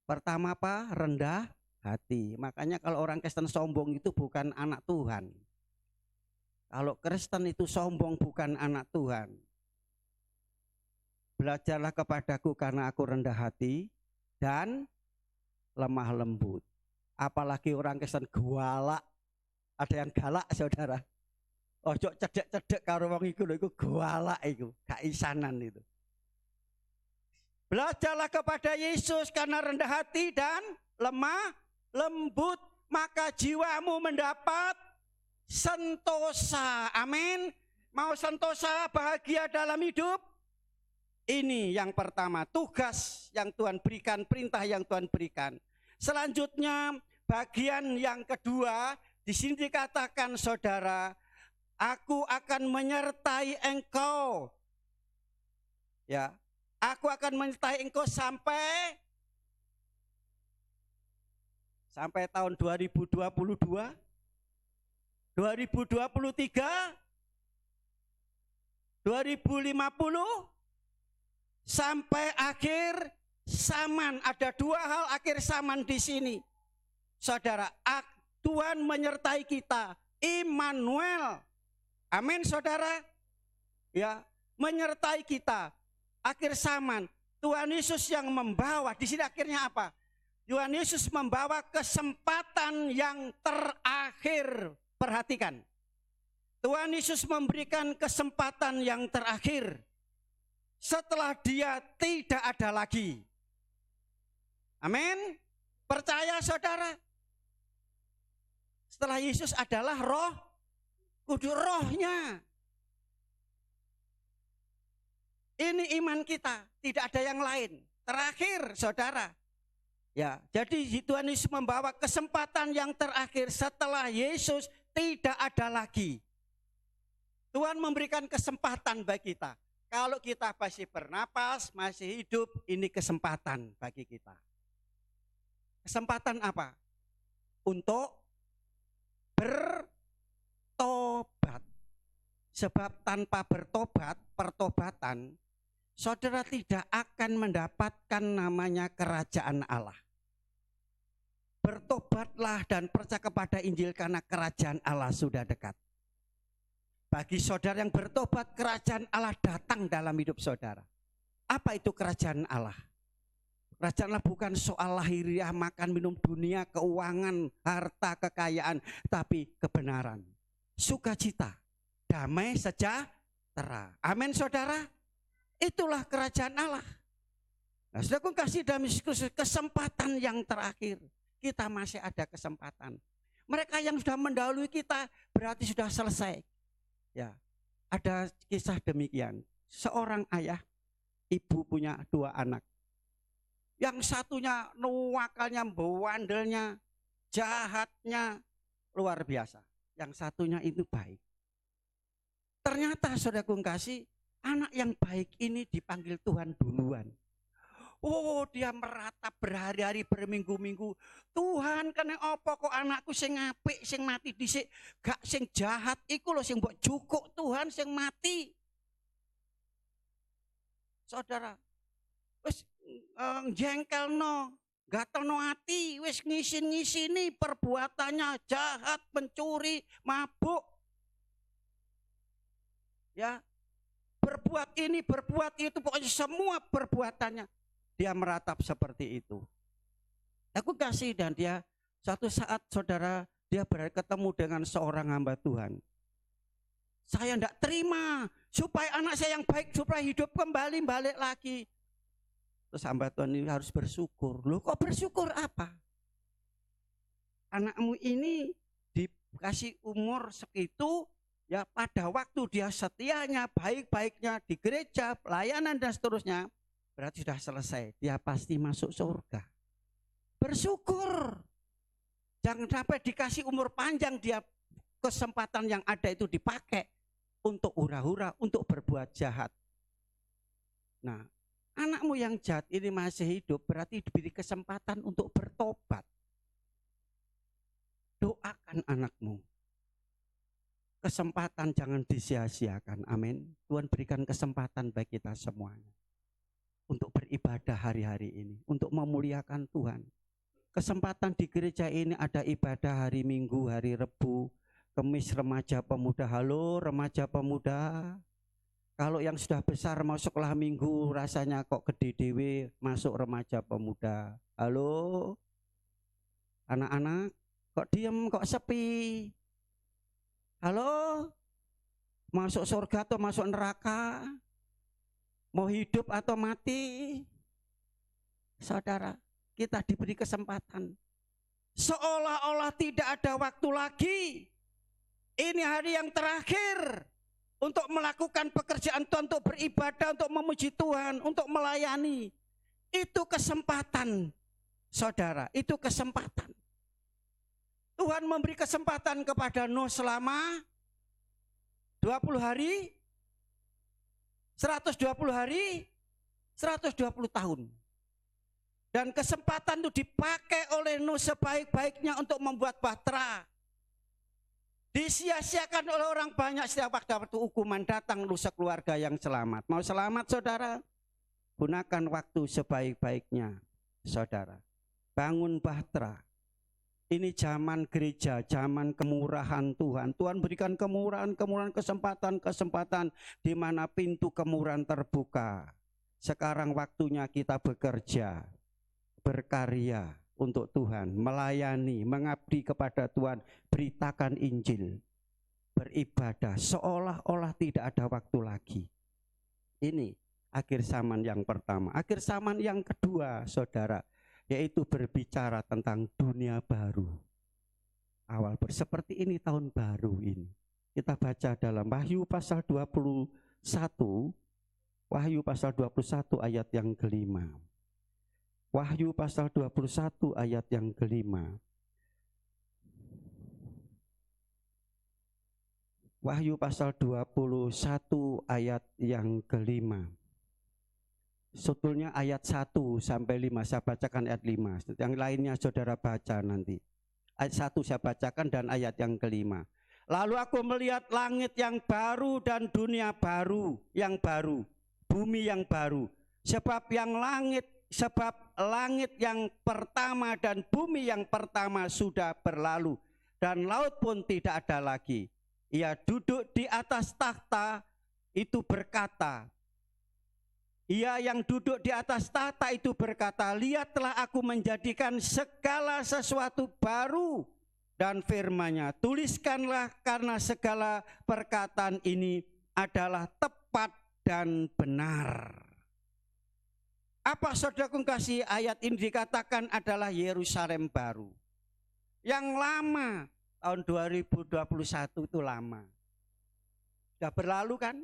pertama apa? Rendah hati. Makanya kalau orang Kristen sombong itu bukan anak Tuhan. Kalau Kristen itu sombong bukan anak Tuhan. Belajarlah kepadaku karena aku rendah hati dan lemah lembut. Apalagi orang Kristen galak. Ada yang galak saudara. Ojo cedek-cedek karo wong iku lho, iku galak iku, gak isanan itu. Belajarlah kepada Yesus karena rendah hati dan lemah lembut, maka jiwamu mendapat sentosa. Amin. Mau sentosa, bahagia dalam hidup? Ini yang pertama, tugas yang Tuhan berikan, perintah yang Tuhan berikan. Selanjutnya bagian yang kedua, di sini dikatakan saudara, aku akan menyertai engkau. Ya, aku akan menyertai engkau sampai tahun 2022, 2023, 2050 sampai akhir zaman. Ada 2 hal akhir zaman di sini. Saudara, Tuhan menyertai kita. Immanuel. Amin saudara. Ya, menyertai kita. Akhir zaman. Tuhan Yesus yang membawa. Di sini akhirnya apa? Tuhan Yesus membawa kesempatan yang terakhir. Perhatikan. Tuhan Yesus memberikan kesempatan yang terakhir. Setelah dia tidak ada lagi. Amin. Percaya saudara? Setelah Yesus adalah Roh Kudus, rohnya. Ini iman kita, tidak ada yang lain. Terakhir saudara, ya, jadi Tuhan Yesus membawa kesempatan yang terakhir setelah Yesus tidak ada lagi. Tuhan memberikan kesempatan bagi kita. Kalau kita masih bernapas, masih hidup, ini kesempatan bagi kita. Kesempatan apa? Untuk bertobat. Sebab tanpa bertobat, pertobatan, saudara tidak akan mendapatkan namanya kerajaan Allah. Bertobatlah dan percaya kepada Injil karena kerajaan Allah sudah dekat. Bagi saudara yang bertobat, kerajaan Allah datang dalam hidup saudara. Apa itu kerajaan Allah? Kerajaan Allah bukan soal lahiriah, makan, minum, dunia, keuangan, harta, kekayaan, tapi kebenaran, sukacita, damai, sejahtera. Amin saudara. Itulah kerajaan Allah. Nah, saudara kasih dalam kesempatan yang terakhir. Kita masih ada kesempatan. Mereka yang sudah mendahului kita berarti sudah selesai. Ya, ada kisah demikian. Seorang ayah, ibu punya 2 anak. Yang satunya nuwakalnya, bandelnya, jahatnya luar biasa. Yang satunya itu baik. Ternyata saudaraku kasih, anak yang baik ini dipanggil Tuhan duluan. Oh, dia meratap berhari-hari, berminggu-minggu. Tuhan, kene apa kok anakku sing apik, sing mati dhisik, gak sing jahat iku lho sing mbok jukuk Tuhan sing mati. Saudara, wis jengkelno, gatelno ati, wis ngisin-ngisini perbuatannya jahat, pencuri, mabuk. Ya, berbuat ini, berbuat itu, pokoknya semua perbuatannya dia meratap seperti itu. Aku kasih dan dia suatu saat saudara dia ketemu dengan seorang hamba Tuhan. Saya tidak terima supaya anak saya yang baik supaya hidup kembali balik lagi. Terus hamba Tuhan ini harus bersyukur. Loh kok bersyukur apa? Anakmu ini dikasih umur segitu, ya pada waktu dia setianya, baik-baiknya di gereja, pelayanan dan seterusnya, berarti sudah selesai. Dia pasti masuk surga. Bersyukur. Jangan sampai dikasih umur panjang, dia kesempatan yang ada itu dipakai untuk hura-hura, untuk berbuat jahat. Nah, anakmu yang jahat ini masih hidup, berarti diberi kesempatan untuk bertobat. Doakan anakmu. Kesempatan jangan disia-siakan. Amin. Tuhan berikan kesempatan bagi kita semuanya untuk beribadah hari-hari ini, untuk memuliakan Tuhan. Kesempatan di gereja ini ada ibadah hari Minggu, hari Rebu, Kemis remaja pemuda. Halo remaja pemuda. Kalau yang sudah besar masuklah Minggu, rasanya kok gede dewe masuk remaja pemuda. Halo anak-anak, kok diem, kok sepi? Halo, masuk surga atau masuk neraka? Mau hidup atau mati? Saudara, kita diberi kesempatan. Seolah-olah tidak ada waktu lagi. Ini hari yang terakhir untuk melakukan pekerjaan Tuhan, untuk beribadah, untuk memuji Tuhan, untuk melayani. Itu kesempatan, saudara, itu kesempatan. Tuhan memberi kesempatan kepada Nuh selama 20 hari, 120 hari, 120 tahun. Dan kesempatan itu dipakai oleh Nuh sebaik-baiknya untuk membuat bahtera. Disia-siakan oleh orang banyak setiap waktu hukuman datang, Nuh sekeluarga yang selamat. Mau selamat saudara? Gunakan waktu sebaik-baiknya saudara. Bangun bahtera. Ini zaman gereja, zaman kemurahan Tuhan. Tuhan berikan kemurahan, kesempatan di mana pintu kemurahan terbuka. Sekarang waktunya kita bekerja, berkarya untuk Tuhan, melayani, mengabdi kepada Tuhan, beritakan Injil, beribadah seolah-olah tidak ada waktu lagi. Ini akhir zaman yang pertama. Akhir zaman yang kedua, saudara, yaitu berbicara tentang dunia baru. Seperti ini tahun baru ini. Kita baca dalam Wahyu pasal 21, Wahyu pasal 21 ayat yang kelima. Wahyu pasal 21 ayat yang kelima. Wahyu pasal 21 ayat yang kelima. Sebetulnya ayat 1 sampai 5, saya bacakan ayat 5. Yang lainnya saudara baca nanti. Ayat 1 saya bacakan dan ayat yang kelima. Lalu aku melihat langit yang baru dan dunia baru, yang baru, bumi yang baru. Sebab langit yang pertama dan bumi yang pertama sudah berlalu, dan laut pun tidak ada lagi. Ia duduk di atas takhta itu berkata, ia yang duduk di atas takhta itu berkata, lihatlah aku menjadikan segala sesuatu baru, dan firman-Nya, tuliskanlah karena segala perkataan ini adalah tepat dan benar. Apa saudaraku kasih, ayat ini dikatakan adalah Yerusalem baru. Yang lama, tahun 2021 itu lama. Sudah berlalu kan?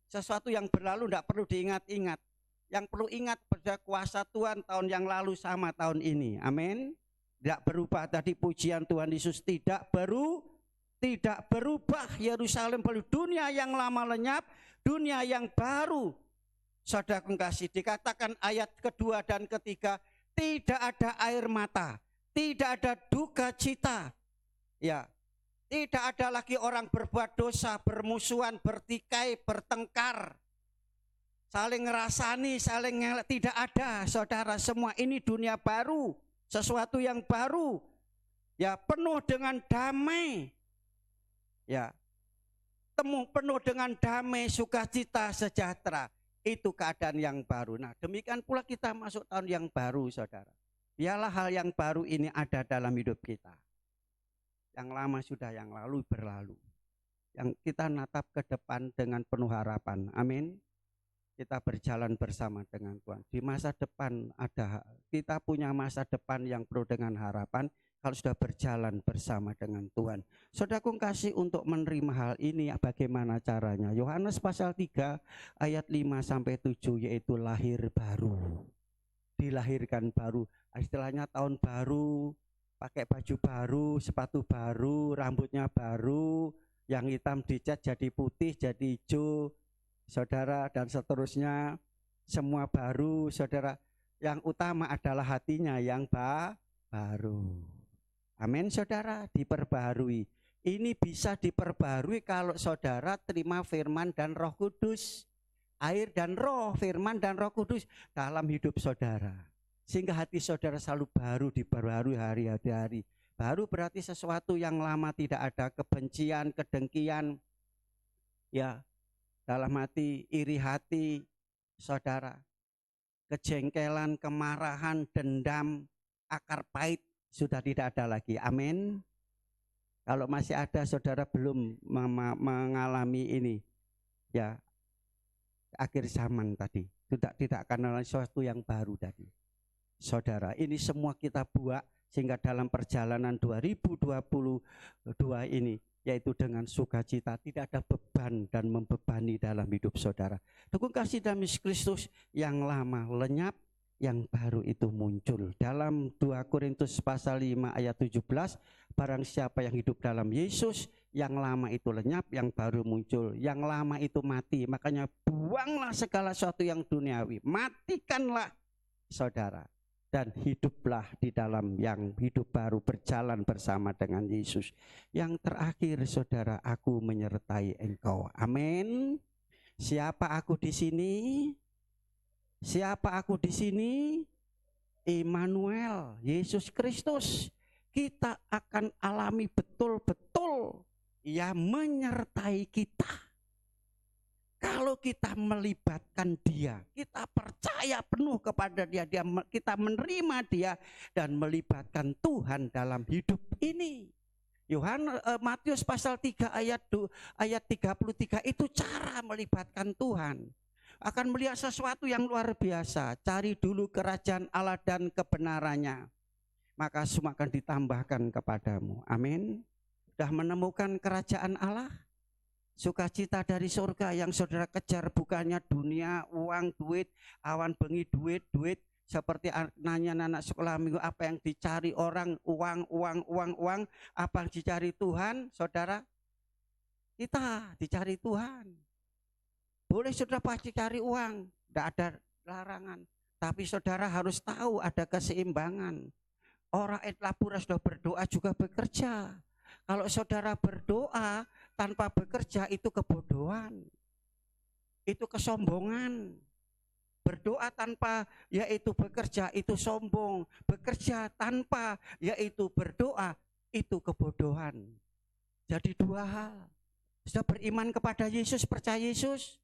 Sesuatu yang berlalu tidak perlu diingat-ingat. Yang perlu ingat pada kuasa Tuhan tahun yang lalu sama tahun ini. Amin. Tidak berubah. Tadi pujian Tuhan Yesus tidak berubah. Yerusalem baru, dunia yang lama lenyap, dunia yang baru. Saudaraku kasih, dikatakan ayat kedua dan ketiga, tidak ada air mata, tidak ada duka cita. Ya, tidak ada lagi orang berbuat dosa, bermusuhan, bertikai, bertengkar, saling ngerasani, tidak ada, saudara. Semua ini dunia baru, sesuatu yang baru. Ya, penuh dengan damai. Ya, penuh dengan damai, sukacita, sejahtera. Itu keadaan yang baru. Nah, demikian pula kita masuk tahun yang baru, saudara. Biarlah hal yang baru ini ada dalam hidup kita. Yang lama sudah yang lalu berlalu. Yang kita natap ke depan dengan penuh harapan. Amin. Kita berjalan bersama dengan Tuhan. Di masa depan kita punya masa depan yang penuh dengan harapan. Kalau sudah berjalan bersama dengan Tuhan. Saudaraku kasih, untuk menerima hal ini bagaimana caranya? Yohanes pasal 3 ayat 5 sampai 7, yaitu lahir baru. Dilahirkan baru. Istilahnya tahun baru, pakai baju baru, sepatu baru, rambutnya baru, yang hitam dicat jadi putih, jadi hijau, saudara, dan seterusnya. Semua baru, saudara. Yang utama adalah hatinya yang baru. Amin, saudara, diperbarui. Ini bisa diperbarui kalau saudara terima firman dan Roh Kudus. Air dan roh, firman dan Roh Kudus dalam hidup saudara. Sehingga hati saudara selalu baru, diperbarui hari-hari. Baru berarti sesuatu yang lama tidak ada, kebencian, kedengkian. Ya, dalam hati, iri hati, saudara. Kejengkelan, kemarahan, dendam, akar pahit sudah tidak ada lagi. Amin. Kalau masih ada, saudara belum mengalami ini, ya, akhir zaman tadi. Tidak akan ada sesuatu yang baru tadi. Saudara, ini semua kita buat sehingga dalam perjalanan 2022 ini, yaitu dengan sukacita, tidak ada beban dan membebani dalam hidup saudara. Dukung kasih dalam Yesus Kristus, yang lama lenyap, yang baru itu muncul. Dalam 2 Korintus pasal 5 ayat 17, barang siapa yang hidup dalam Yesus, yang lama itu lenyap, yang baru muncul. Yang lama itu mati, makanya buanglah segala sesuatu yang duniawi, matikanlah, saudara, dan hiduplah di dalam yang hidup baru, berjalan bersama dengan Yesus. Yang terakhir, saudara, aku menyertai engkau. Amin. Siapa aku di sini? Siapa aku di sini? Immanuel, Yesus Kristus. Kita akan alami betul-betul Ia menyertai kita. Kalau kita melibatkan Dia, kita percaya penuh kepada Dia, kita menerima Dia dan melibatkan Tuhan dalam hidup ini. Matius pasal 3 ayat 33 itu cara melibatkan Tuhan. akan melihat sesuatu yang luar biasa. Cari dulu kerajaan Allah dan kebenarannya, maka semua akan ditambahkan kepadamu. Amin. Sudah menemukan kerajaan Allah? Sukacita dari surga yang saudara kejar bukannya dunia, uang, duit, awan bengi, duit. Seperti nanya anak sekolah minggu, apa yang dicari orang? Uang. Apa yang dicari Tuhan, saudara? Kita dicari Tuhan. Boleh saudara pasti cari uang, tidak ada larangan. Tapi saudara harus tahu ada keseimbangan. Orang et labora sudah berdoa juga bekerja. Kalau saudara berdoa tanpa bekerja itu kebodohan. Itu kesombongan. Berdoa tanpa yaitu bekerja itu sombong. Bekerja tanpa yaitu berdoa itu kebodohan. Jadi dua hal. Sudah beriman kepada Yesus, percaya Yesus.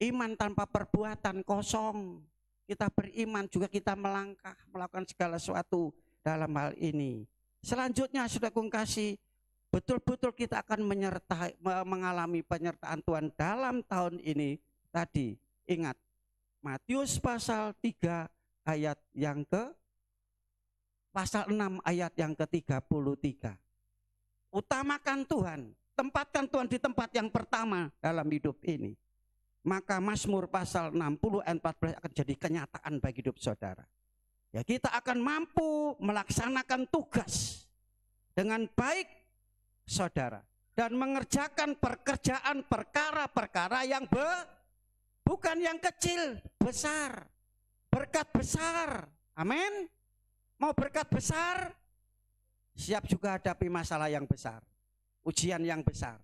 Iman tanpa perbuatan kosong. Kita beriman juga kita melangkah, melakukan segala sesuatu dalam hal ini. Selanjutnya sudah kasih, betul-betul kita akan mengalami penyertaan Tuhan dalam tahun ini. Tadi ingat Matius pasal 3 ayat yang pasal 6 ayat yang ke-33. Utamakan Tuhan, tempatkan Tuhan di tempat yang pertama dalam hidup ini. Maka Mazmur pasal 60 ayat 14 akan jadi kenyataan bagi hidup saudara. Ya, kita akan mampu melaksanakan tugas dengan baik saudara dan mengerjakan pekerjaan perkara-perkara yang bukan yang kecil, besar. Berkat besar. Amin. Mau berkat besar? Siap juga hadapi masalah yang besar. Ujian yang besar.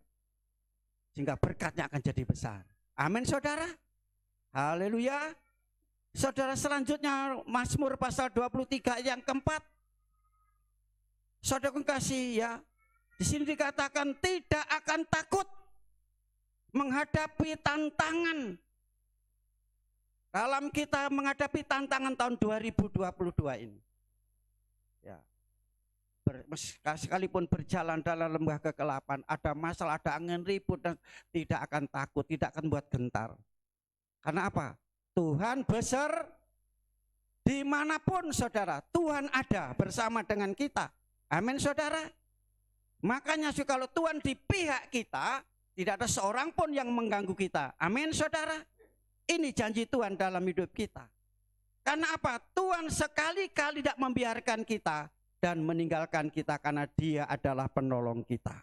Sehingga berkatnya akan jadi besar. Amin saudara. Haleluya. Saudara, selanjutnya Mazmur pasal 23 yang keempat. Saudara kasih ya. Di sini dikatakan tidak akan takut menghadapi tantangan. Dalam kita menghadapi tantangan tahun 2022 ini. Ya. Sekalipun berjalan dalam lembah kegelapan, ada masalah, ada angin ribut, dan tidak akan takut, tidak akan buat gentar. Karena apa? Tuhan besar dimanapun saudara, Tuhan ada bersama dengan kita. Amin saudara. Makanya kalau Tuhan di pihak kita, tidak ada seorang pun yang mengganggu kita. Amin saudara. Ini janji Tuhan dalam hidup kita. Karena apa? Tuhan sekali-kali tidak membiarkan kita dan meninggalkan kita karena Dia adalah penolong kita.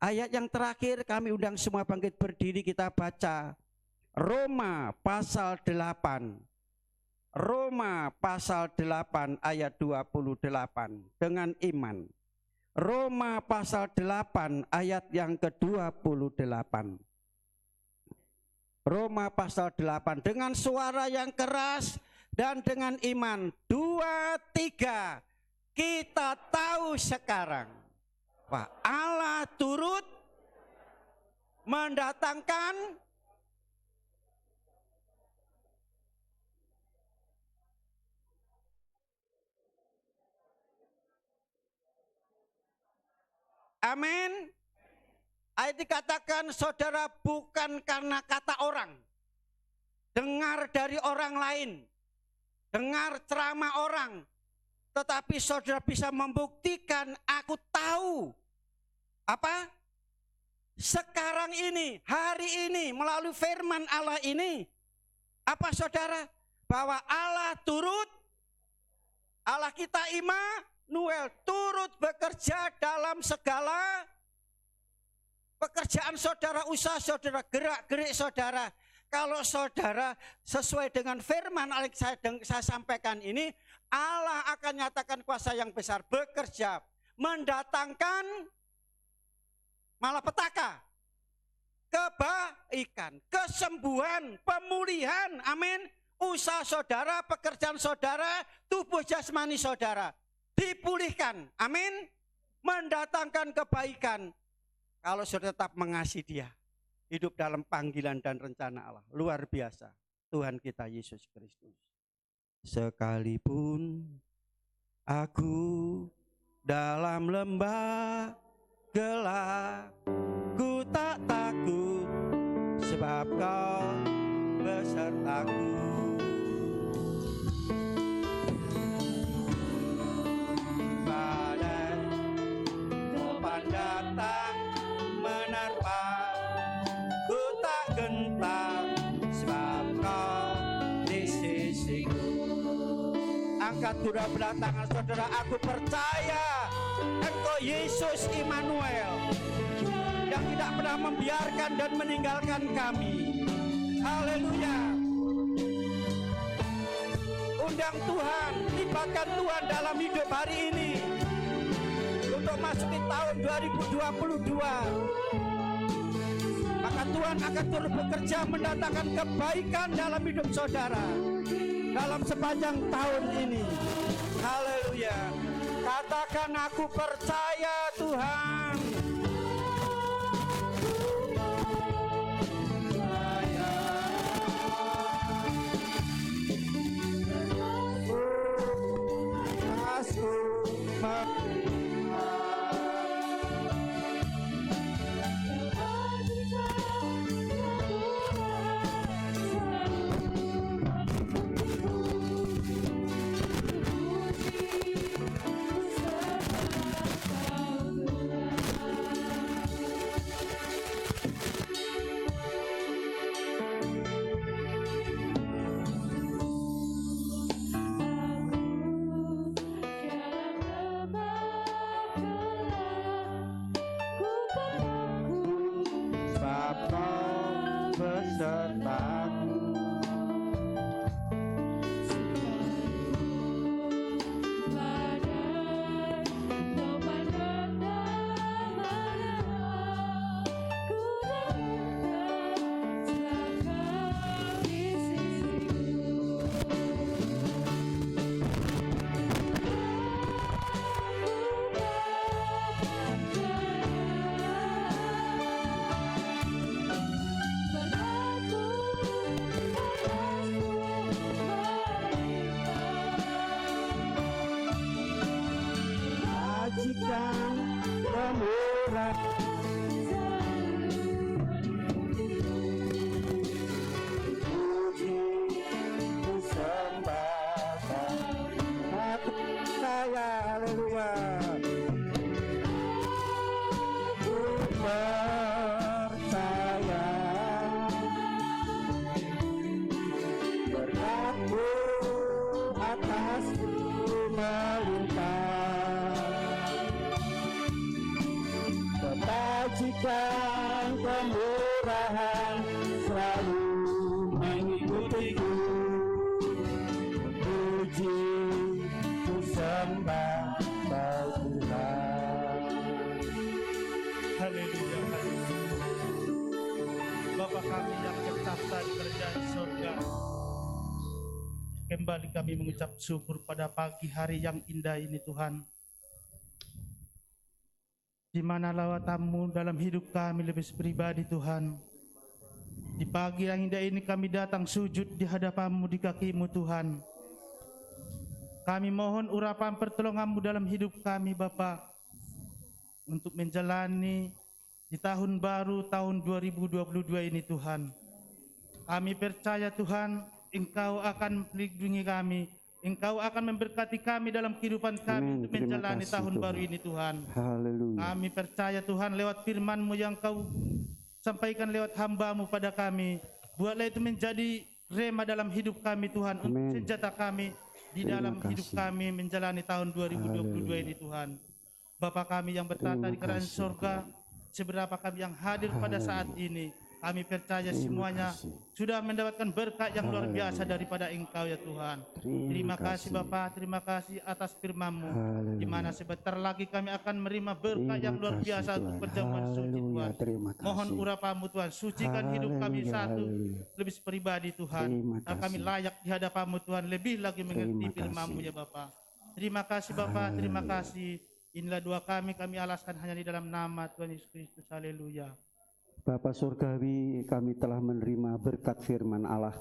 Ayat yang terakhir kami undang semua bangkit berdiri, kita baca Roma pasal 8. Roma pasal 8 ayat 28 dengan iman. Roma pasal 8 ayat yang ke-28. Roma pasal 8 dengan suara yang keras dan dengan iman. 2, 3. Kita tahu sekarang bahwa Allah turut mendatangkan amin. Ayat dikatakan saudara bukan karena kata orang, dengar dari orang lain, dengar ceramah orang, tetapi saudara bisa membuktikan aku tahu apa? Sekarang ini, hari ini melalui firman Allah ini, apa saudara? Bahwa Allah turut, Allah kita Immanuel turut bekerja dalam segala pekerjaan saudara, usaha saudara, gerak-gerik saudara. Kalau saudara sesuai dengan firman yang saya sampaikan ini, Allah akan nyatakan kuasa yang besar, bekerja, mendatangkan malapetaka, kebaikan, kesembuhan, pemulihan, amin. Usaha saudara, pekerjaan saudara, tubuh jasmani saudara dipulihkan, amin. Mendatangkan kebaikan. Kalau saudara tetap mengasihi Dia, hidup dalam panggilan dan rencana Allah. Luar biasa Tuhan kita Yesus Kristus. Sekalipun aku dalam lembah gelap, ku tak takut sebab Kau besertaku. Badai topan datang menerpa, ku tak gentar sebab kau di sisiku. Angkat kedua tangan saudara, aku percaya Engkau Yesus Immanuel yang tidak pernah membiarkan dan meninggalkan kami. Haleluya. Undang Tuhan, libatkan Tuhan dalam hidup hari ini untuk masuki tahun 2022. Maka Tuhan akan turut bekerja mendatangkan kebaikan dalam hidup saudara dalam sepanjang tahun ini. Haleluya. Katakan, aku percaya Tuhan. Kebajikan kemurahan selalu mengikutiku. Puji ku sembah Kau Tuhan. Haleluya, haleluya. Bapa kami yang bertahta di kerajaan surga, kembali kami mengucap syukur pada pagi hari yang indah ini Tuhan, di mana lawatan-Mu dalam hidup kami lebih pribadi Tuhan. Di pagi yang indah ini kami datang sujud di hadapan-Mu, di kaki-Mu Tuhan. Kami mohon urapan pertolongan-Mu dalam hidup kami Bapa, untuk menjalani di tahun baru tahun 2022 ini Tuhan. Kami percaya Tuhan, Engkau akan melindungi kami, Engkau akan memberkati kami dalam kehidupan kami untuk menjalani tahun baru ini Tuhan. Haleluya. Kami percaya Tuhan lewat firman-Mu yang Kau sampaikan lewat hamba-Mu pada kami. Buatlah itu menjadi rema dalam hidup kami Tuhan, untuk senjata kami di dalam hidup kami menjalani tahun 2022 ini Tuhan. Bapa kami yang bertata di kerajaan surga, seberapa kami yang hadir pada saat ini, kami percaya semuanya sudah mendapatkan berkat yang luar biasa daripada Engkau ya Tuhan. Terima kasih Bapa, terima kasih atas firman-Mu, di mana sebentar lagi kami akan menerima berkat yang luar biasa untuk perjamuan suci Tuhan. Mohon urapan-Mu Tuhan, sucikan hidup kami satu lebih pribadi Tuhan, dan kami layak di hadapan-Mu Tuhan, lebih lagi mengerti firman-Mu ya Bapa. Terima kasih Bapa, terima kasih. Inilah doa kami alaskan hanya di dalam nama Tuhan Yesus Kristus. Haleluya. Bapa Surgawi, kami telah menerima berkat firman Allah,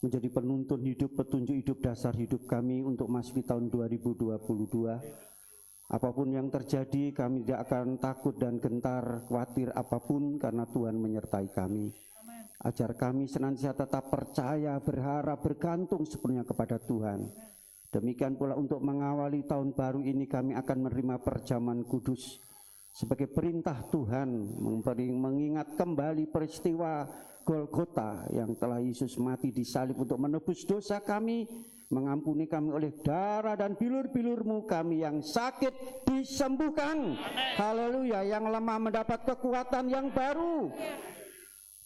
menjadi penuntun hidup, petunjuk hidup, dasar hidup kami untuk masuki tahun 2022. Apapun yang terjadi, kami tidak akan takut dan gentar, khawatir apapun, karena Tuhan menyertai kami. Ajar kami senantiasa tetap percaya, berharap, bergantung sepenuhnya kepada Tuhan. Demikian pula untuk mengawali tahun baru ini kami akan menerima perjamuan kudus sebagai perintah Tuhan, mengingat kembali peristiwa Golgota yang telah Yesus mati disalib untuk menebus dosa kami, mengampuni kami oleh darah dan bilur-bilur-Mu, kami yang sakit disembuhkan. Haleluya, yang lemah mendapat kekuatan yang baru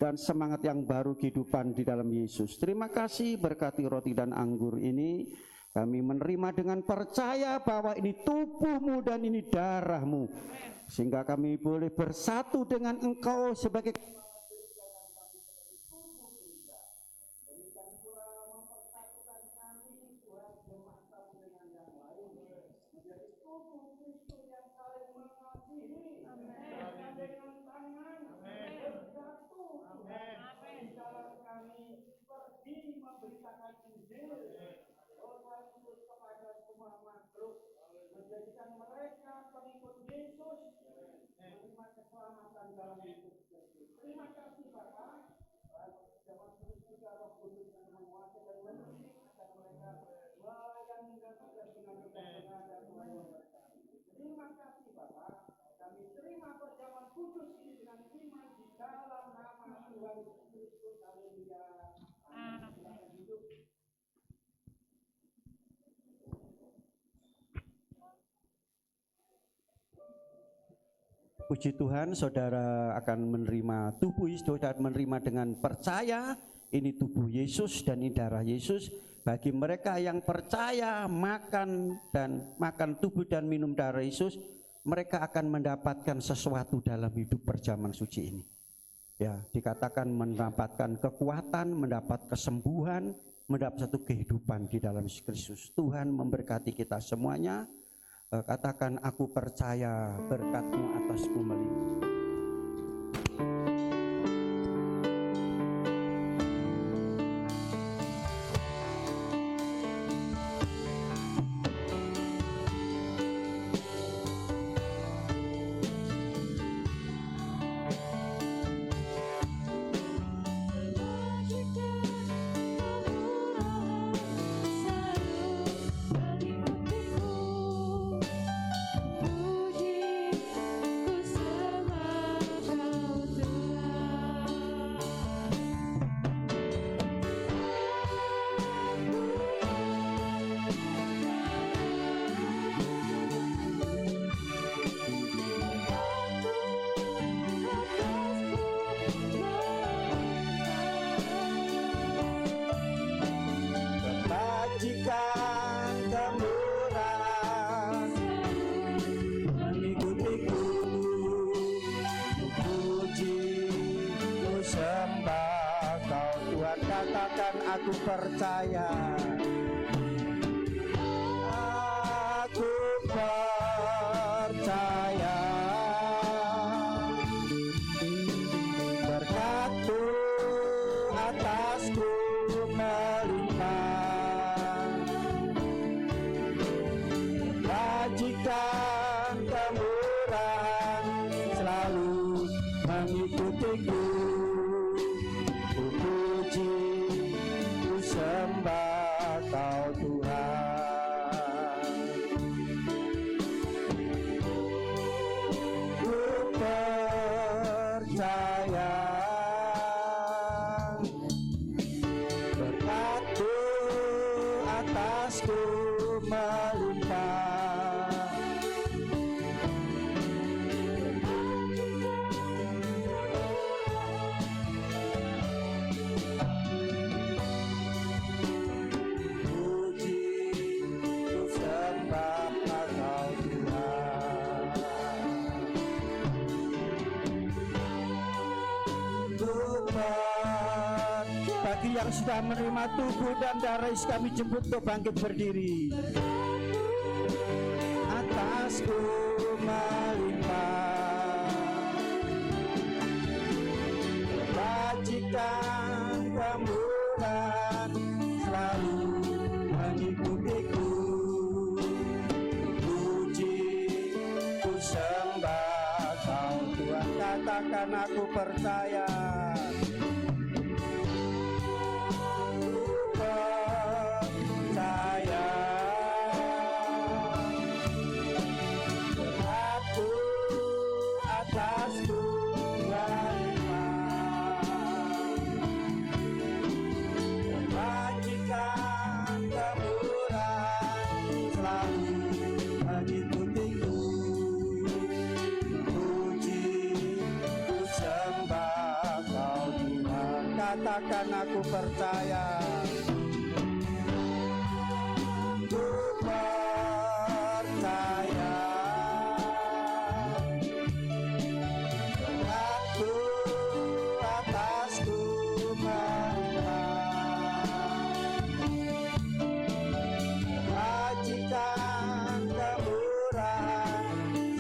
dan semangat yang baru kehidupan di dalam Yesus. Terima kasih, berkati roti dan anggur ini. Kami menerima dengan percaya bahwa ini tubuh-Mu dan ini darah-Mu, sehingga kami boleh bersatu dengan Engkau sebagai menjadikan mereka pengikut Yesus, menerima keselamatan dalam hidup. Terima kasih Bapak. Zaman terus juga Roh Kudus yang menguasai dan mendidik agar mereka melayani dan tugas dengan benar dan melayani. Terima kasih Bapak. Kami terima perjamuan kudus ini dengan iman di dalam nama Tuhan Yesus Kristus. Haleluya. Amin. Hidup. Puji Tuhan, saudara akan menerima tubuh Yesus, saudara menerima dengan percaya ini tubuh Yesus dan ini darah Yesus. Bagi mereka yang percaya makan tubuh dan minum darah Yesus, mereka akan mendapatkan sesuatu dalam hidup perjamuan suci ini. Ya, dikatakan mendapatkan kekuatan, mendapat kesembuhan, mendapat satu kehidupan di dalam Yesus Kristus. Tuhan memberkati kita semuanya. Katakan, aku percaya berkat-Mu atasku melimpah. Aku percaya, aku percaya, berkat-Mu atasku melimpah, bajikan kemurahan selalu mengikutiku. Sembah Kau Tuhan, ku percaya berkat-Mu atasku melimpah. Bagi yang sudah menerima tubuh dan darah Yesus, kami jemput untuk bangkit berdiri. Atasku melimpah, bajikan kemurahan selalu mengikutiku. Puji ku sembah Kau Tuhan, katakan aku percaya. katakan aku percaya. Ku percaya beratku atasku melimpah, majikan kemurahan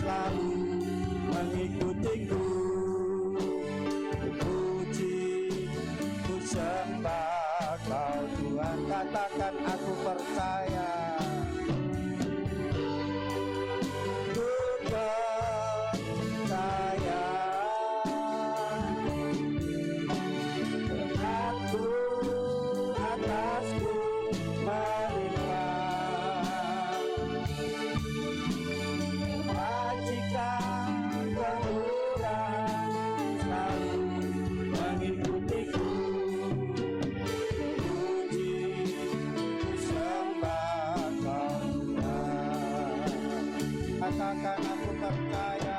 selalu mengikutiku. Sembah Kau Tuhan, katakan aku percaya. Ku percaya beratku atasku melimpah, majikan kemurahan selalu mengikutiku. Katakan aku percaya.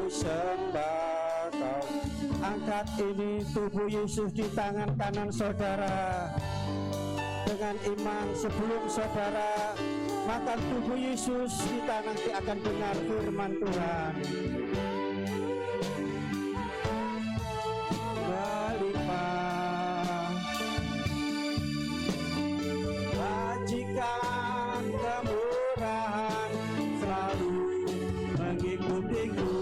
Sembah Kau. Angkat ini tubuh Yesus di tangan kanan saudara. Dengan iman sebelum saudara makan tubuh Yesus, kita nanti akan dengar firman Tuhan. Melimpah, majikan kemurahan selalu mengikutiku.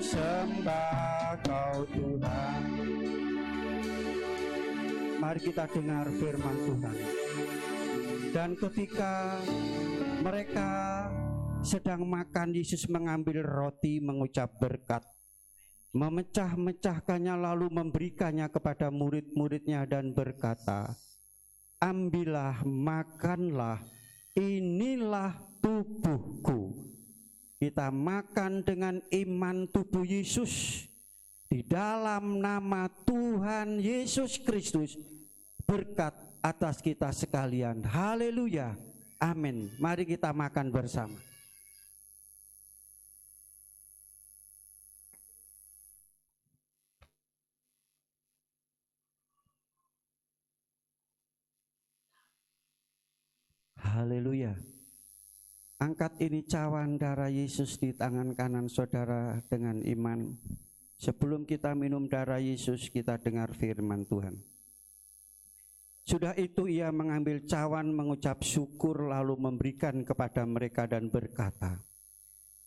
Sembah Kau Tuhan. Mari kita dengar firman Tuhan. Dan ketika mereka sedang makan, Yesus mengambil roti, mengucap berkat, memecah-mecahkannya, lalu memberikannya kepada murid-muridnya dan berkata, ambillah, makanlah, inilah tubuhku. Kita makan dengan iman tubuh Yesus di dalam nama Tuhan Yesus Kristus. Berkat atas kita sekalian. Haleluya. Amin. Mari kita makan bersama. Haleluya. Angkat ini cawan darah Yesus di tangan kanan saudara dengan iman. Sebelum kita minum darah Yesus, kita dengar firman Tuhan. Sudah itu ia mengambil cawan, mengucap syukur, lalu memberikan kepada mereka dan berkata,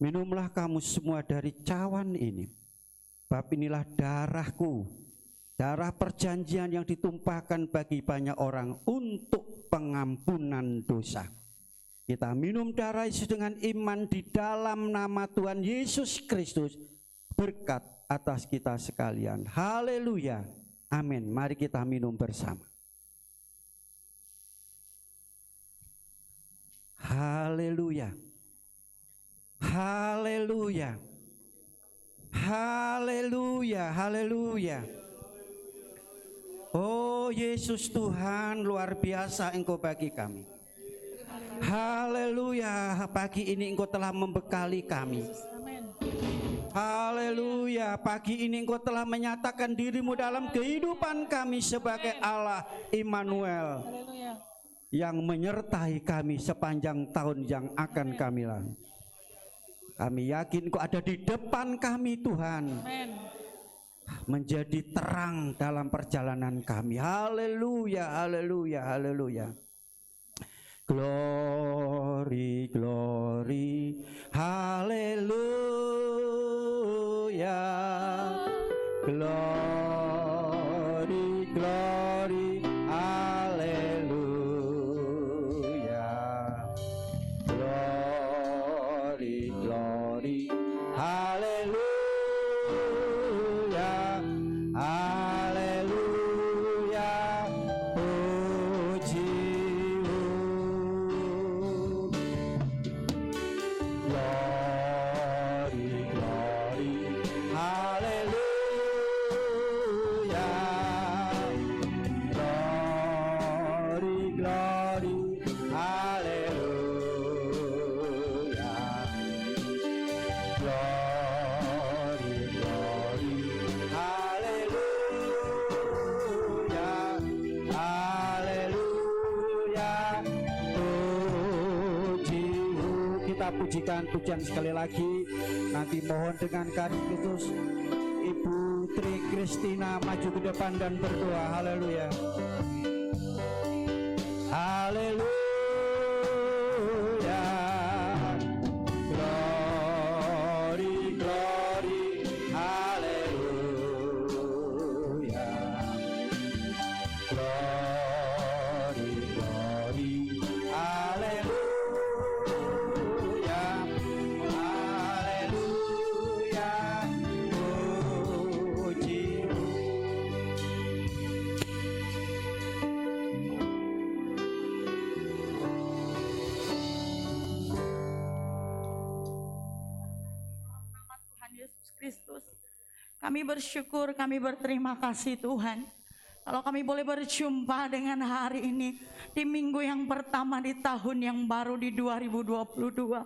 minumlah kamu semua dari cawan ini. Bab inilah darahku, darah perjanjian yang ditumpahkan bagi banyak orang untuk pengampunan dosa. Kita minum darah Yesus dengan iman di dalam nama Tuhan Yesus Kristus. Berkat atas kita sekalian. Haleluya. Amin. Mari kita minum bersama. Haleluya. Haleluya. Haleluya. Haleluya. Oh Yesus Tuhan, luar biasa Engkau bagi kami. Haleluya, pagi ini Engkau telah membekali kami. Haleluya, pagi ini Engkau telah menyatakan dirimu dalam kehidupan kami sebagai Allah Immanuel yang menyertai kami sepanjang tahun yang akan kami lalui. Kami yakin Engkau ada di depan kami Tuhan. menjadi terang dalam perjalanan kami. Haleluya, haleluya, haleluya. Glory, glory, haleluya. Glory, glory, haleluya. Glory, glory, haleluya. Haleluya, pujimu. Glory, glory, haleluya. Glory, glory, haleluya. Glory, glory, haleluya. Haleluya, pujimu. Kita pujikan pujian sekali lagi. Nanti mohon dengan kami Kristus, Ibu Tri Kristina maju ke depan dan berdoa. Haleluya. Haleluya. Glory, glory, haleluya. Glory, glory, haleluya. Haleluya, pujimu. Tuhan Yesus Kristus, kami bersyukur, kami berterima kasih Tuhan. Kalau kami boleh berjumpa dengan hari ini di minggu yang pertama di tahun yang baru di 2022.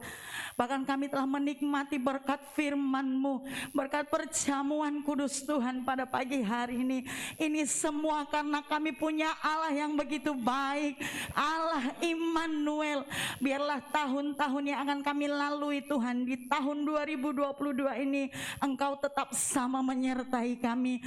Bahkan kami telah menikmati berkat firman-Mu, berkat perjamuan kudus Tuhan pada pagi hari ini. Ini semua karena kami punya Allah yang begitu baik, Allah Immanuel. Biarlah tahun-tahun yang akan kami lalui Tuhan di tahun 2022 ini Engkau tetap sama menyertai kami.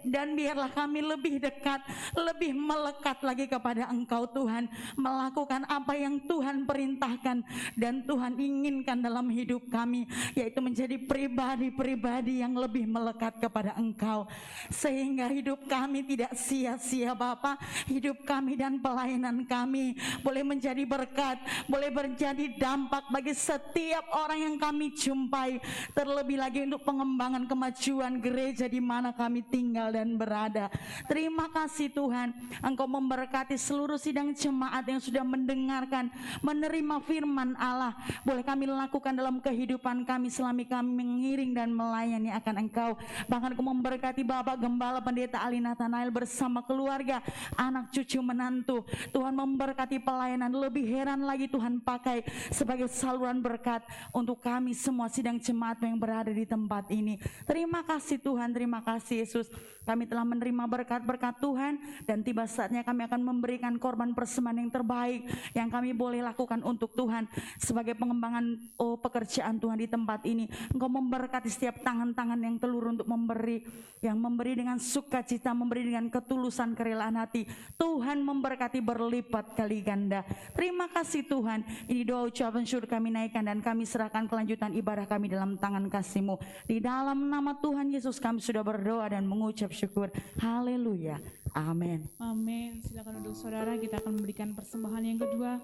Dan biarlah kami lebih dekat, lebih melekat lagi kepada Engkau Tuhan, melakukan apa yang Tuhan perintahkan dan Tuhan inginkan dalam hidup kami, yaitu menjadi pribadi-pribadi yang lebih melekat kepada Engkau, sehingga hidup kami tidak sia-sia Bapa. Hidup kami dan pelayanan kami boleh menjadi berkat, boleh menjadi dampak bagi setiap orang yang kami jumpai, terlebih lagi untuk pengembangan kemajuan gereja di mana kami tinggal dan berada. Terima kasih Tuhan, Engkau memberkati seluruh sidang jemaat yang sudah mendengarkan, menerima firman Allah. Boleh kami lakukan dalam kehidupan kami selama kami mengiring dan melayani akan Engkau. Bahkan Engkau memberkati Bapak Gembala Pendeta Ali Nathanael bersama keluarga, anak cucu menantu. Tuhan memberkati pelayanan, lebih heran lagi Tuhan pakai sebagai saluran berkat untuk kami semua sidang jemaat yang berada di tempat ini. Terima kasih Tuhan, terima kasih Yesus. Kami telah menerima berkat-berkat Tuhan dan tiba saatnya kami akan memberikan korban persembahan yang terbaik yang kami boleh lakukan untuk Tuhan sebagai pengembangan pekerjaan Tuhan di tempat ini. Engkau memberkati setiap tangan-tangan yang telur untuk memberi, yang memberi dengan sukacita, memberi dengan ketulusan kerelaan hati. Tuhan memberkati berlipat kali ganda. Terima kasih Tuhan. Ini doa ucapan syukur kami naikkan dan kami serahkan kelanjutan ibadah kami dalam tangan kasih-Mu. Di dalam nama Tuhan Yesus kami sudah berdoa dan mengucap syukur. Haleluya. Amin. Amin. Silakan duduk saudara, kita akan memberikan persembahan yang kedua.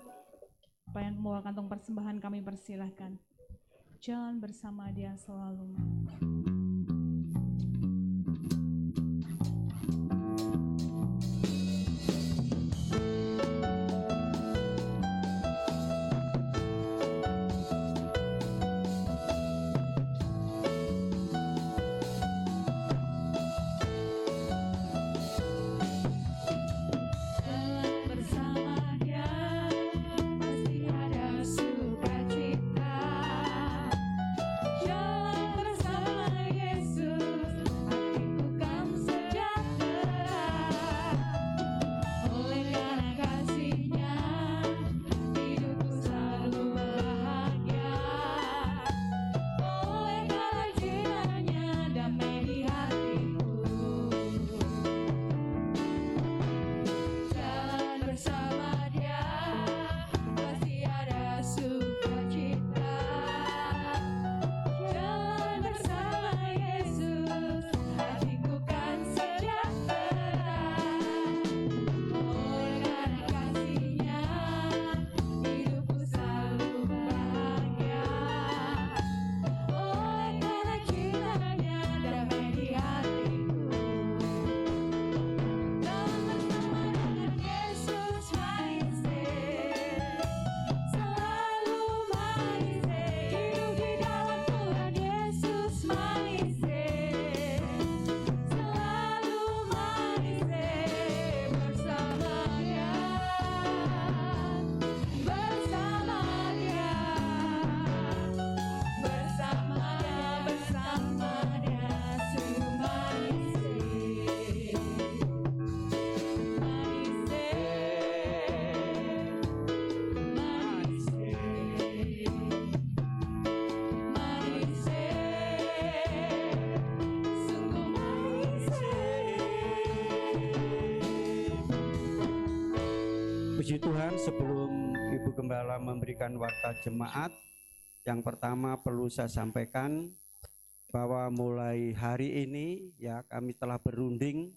Apa yang membawa kantong persembahan kami persilahkan. Jalan bersama Dia selalu. Jalan bersama Puji Tuhan, sebelum Ibu Gembala memberikan warta jemaat, yang pertama perlu saya sampaikan bahwa mulai hari ini ya kami telah berunding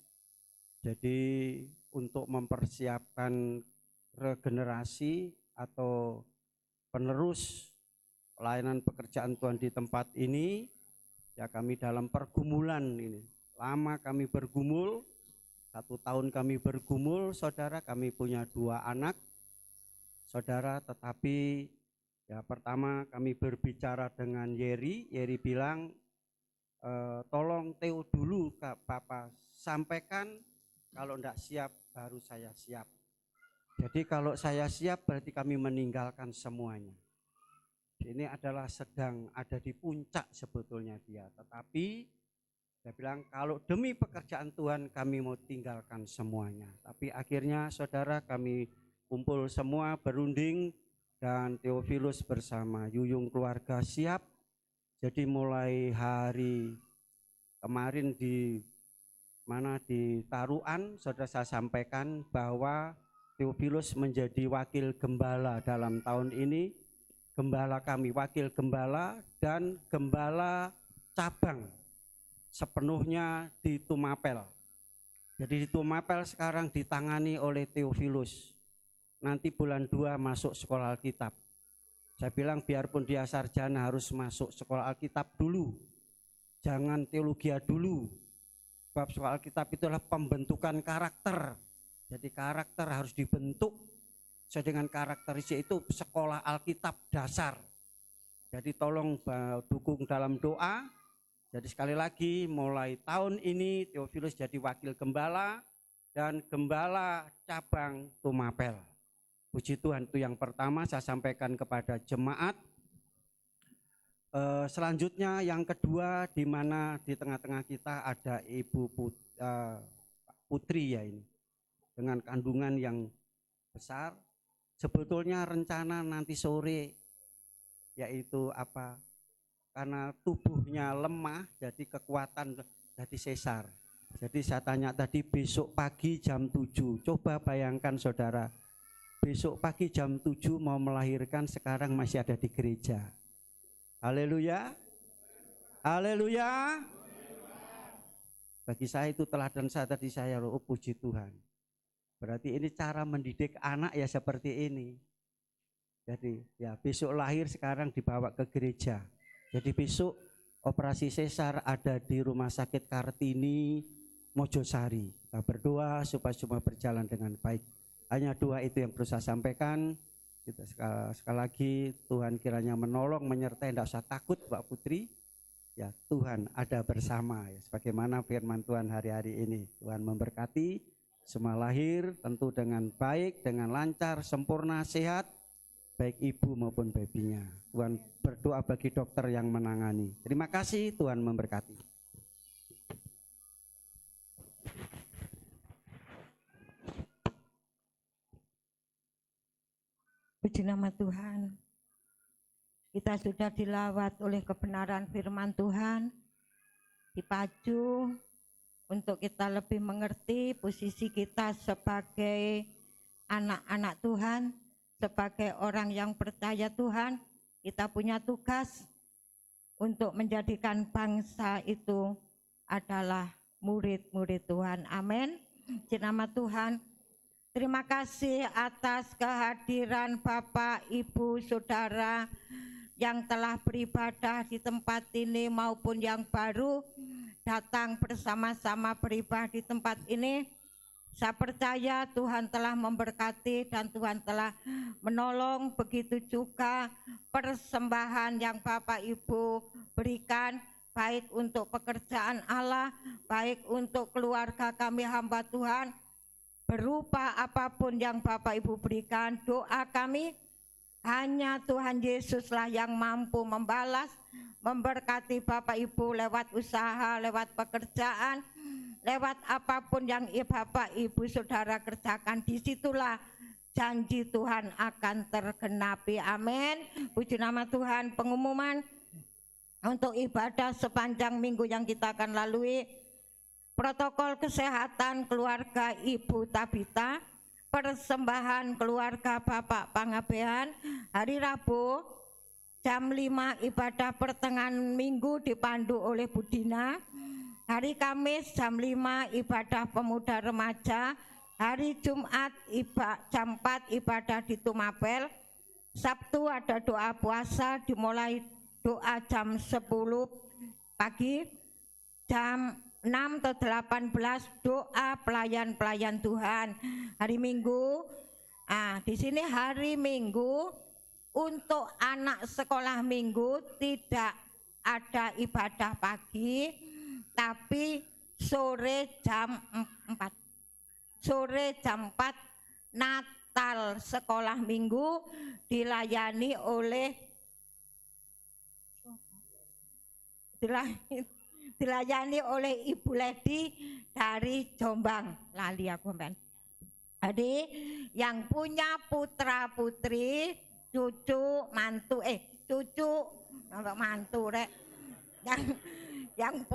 jadi untuk mempersiapkan regenerasi atau penerus pelayanan pekerjaan Tuhan di tempat ini. Ya kami dalam pergumulan ini, lama kami bergumul, 1 tahun kami bergumul, saudara. Kami punya 2 anak, saudara. Tetapi ya pertama kami berbicara dengan Yeri bilang, tolong Theo dulu Kak Papa sampaikan, kalau enggak siap baru saya siap. Jadi kalau saya siap berarti kami meninggalkan semuanya. Ini adalah sedang ada di puncak sebetulnya dia, tetapi dia bilang kalau demi pekerjaan Tuhan kami mau tinggalkan semuanya. Tapi akhirnya saudara kami kumpul semua berunding dan Theophilus bersama Yuyung keluarga siap. Jadi mulai hari kemarin di Taruan, saudara saya sampaikan bahwa Theophilus menjadi wakil gembala dalam tahun ini. Gembala kami, wakil gembala dan gembala cabang sepenuhnya di Tumapel. Jadi di Tumapel sekarang ditangani oleh Theophilus. Nanti bulan 2 masuk sekolah Alkitab. Saya bilang biarpun dia sarjana harus masuk sekolah Alkitab dulu. Jangan teologia dulu. Sebab sekolah Alkitab itulah pembentukan karakter. Jadi karakter harus dibentuk. Sesuai dengan karakteristik itu sekolah Alkitab dasar. Jadi tolong dukung dalam doa. Jadi sekali lagi mulai tahun ini Theophilus jadi wakil gembala dan gembala cabang Tumapel. Puji Tuhan, itu yang pertama saya sampaikan kepada jemaat. Selanjutnya yang kedua, di mana di tengah-tengah kita ada Ibu Putri ya ini dengan kandungan yang besar. Sebetulnya rencana nanti sore yaitu apa? Karena tubuhnya lemah jadi kekuatan jadi sesar. Jadi saya tanya tadi besok pagi jam 7. Coba bayangkan saudara, besok pagi jam 7 mau melahirkan, sekarang masih ada di gereja. Haleluya. Haleluya. Bagi saya itu teladan saya tadi, saya puji Tuhan. Berarti ini cara mendidik anak ya seperti ini. Jadi ya besok lahir, sekarang dibawa ke gereja. Jadi besok operasi sesar ada di Rumah Sakit Kartini Mojosari. Kita berdoa supaya semua berjalan dengan baik. Hanya 2 itu yang perlu saya sampaikan. Kita sekali lagi Tuhan kiranya menolong, menyertai, tidak usah takut Mbak Putri. Ya Tuhan ada bersama ya, sebagaimana firman Tuhan hari-hari ini. Tuhan memberkati. Semua lahir tentu dengan baik, dengan lancar, sempurna, sehat, baik ibu maupun babynya. Tuhan berdoa bagi dokter yang menangani. Terima kasih, Tuhan memberkati. Puji nama Tuhan. Kita sudah dilawat oleh kebenaran firman Tuhan, dipacu untuk kita lebih mengerti posisi kita sebagai anak-anak Tuhan, sebagai orang yang percaya Tuhan. Kita punya tugas untuk menjadikan bangsa itu adalah murid-murid Tuhan. Amin. Di nama Tuhan. Terima kasih atas kehadiran Bapak, Ibu, Saudara yang telah beribadah di tempat ini maupun yang baru datang bersama-sama beribadah di tempat ini. Saya percaya Tuhan telah memberkati dan Tuhan telah menolong. Begitu juga persembahan yang Bapak Ibu berikan, baik untuk pekerjaan Allah, baik untuk keluarga kami hamba Tuhan, berupa apapun yang Bapak Ibu berikan. Doa kami hanya Tuhan Yesuslah yang mampu membalas, memberkati Bapak Ibu lewat usaha, lewat pekerjaan, lewat apapun yang Bapak Ibu Saudara kerjakan. Disitulah janji Tuhan akan tergenapi. Amin. Puji nama Tuhan. Pengumuman untuk ibadah sepanjang minggu yang kita akan lalui. Protokol kesehatan keluarga Ibu Tabita, persembahan keluarga Bapak Pangabean hari Rabu jam 5 ibadah pertengahan minggu dipandu oleh Budina. Hari Kamis jam 5 ibadah pemuda remaja. Hari Jumat jam 4 ibadah di Tumapel. Sabtu ada doa puasa dimulai doa jam 10 pagi. Jam 6 ke 18 doa pelayan-pelayan Tuhan. Hari Minggu, di sini hari Minggu untuk anak sekolah minggu tidak ada ibadah pagi, tapi sore jam 4. Sore jam 4 Natal sekolah minggu dilayani oleh Ibu Ledi dari Jombang. Lali aku men. Jadi yang punya putra putri, cucu, mantu, mantu rek. Yang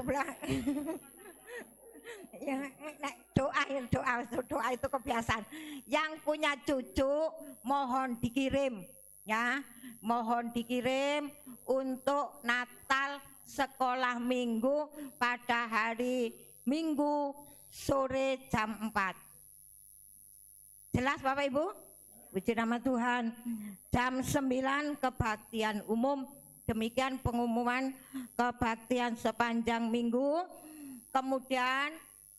doa itu kebiasaan. Yang punya cucu mohon dikirim ya, mohon dikirim untuk Natal sekolah minggu pada hari Minggu sore jam 4. Jelas Bapak Ibu? Puji nama Tuhan. Jam 9 kebaktian umum. Demikian pengumuman kebaktian sepanjang minggu. Kemudian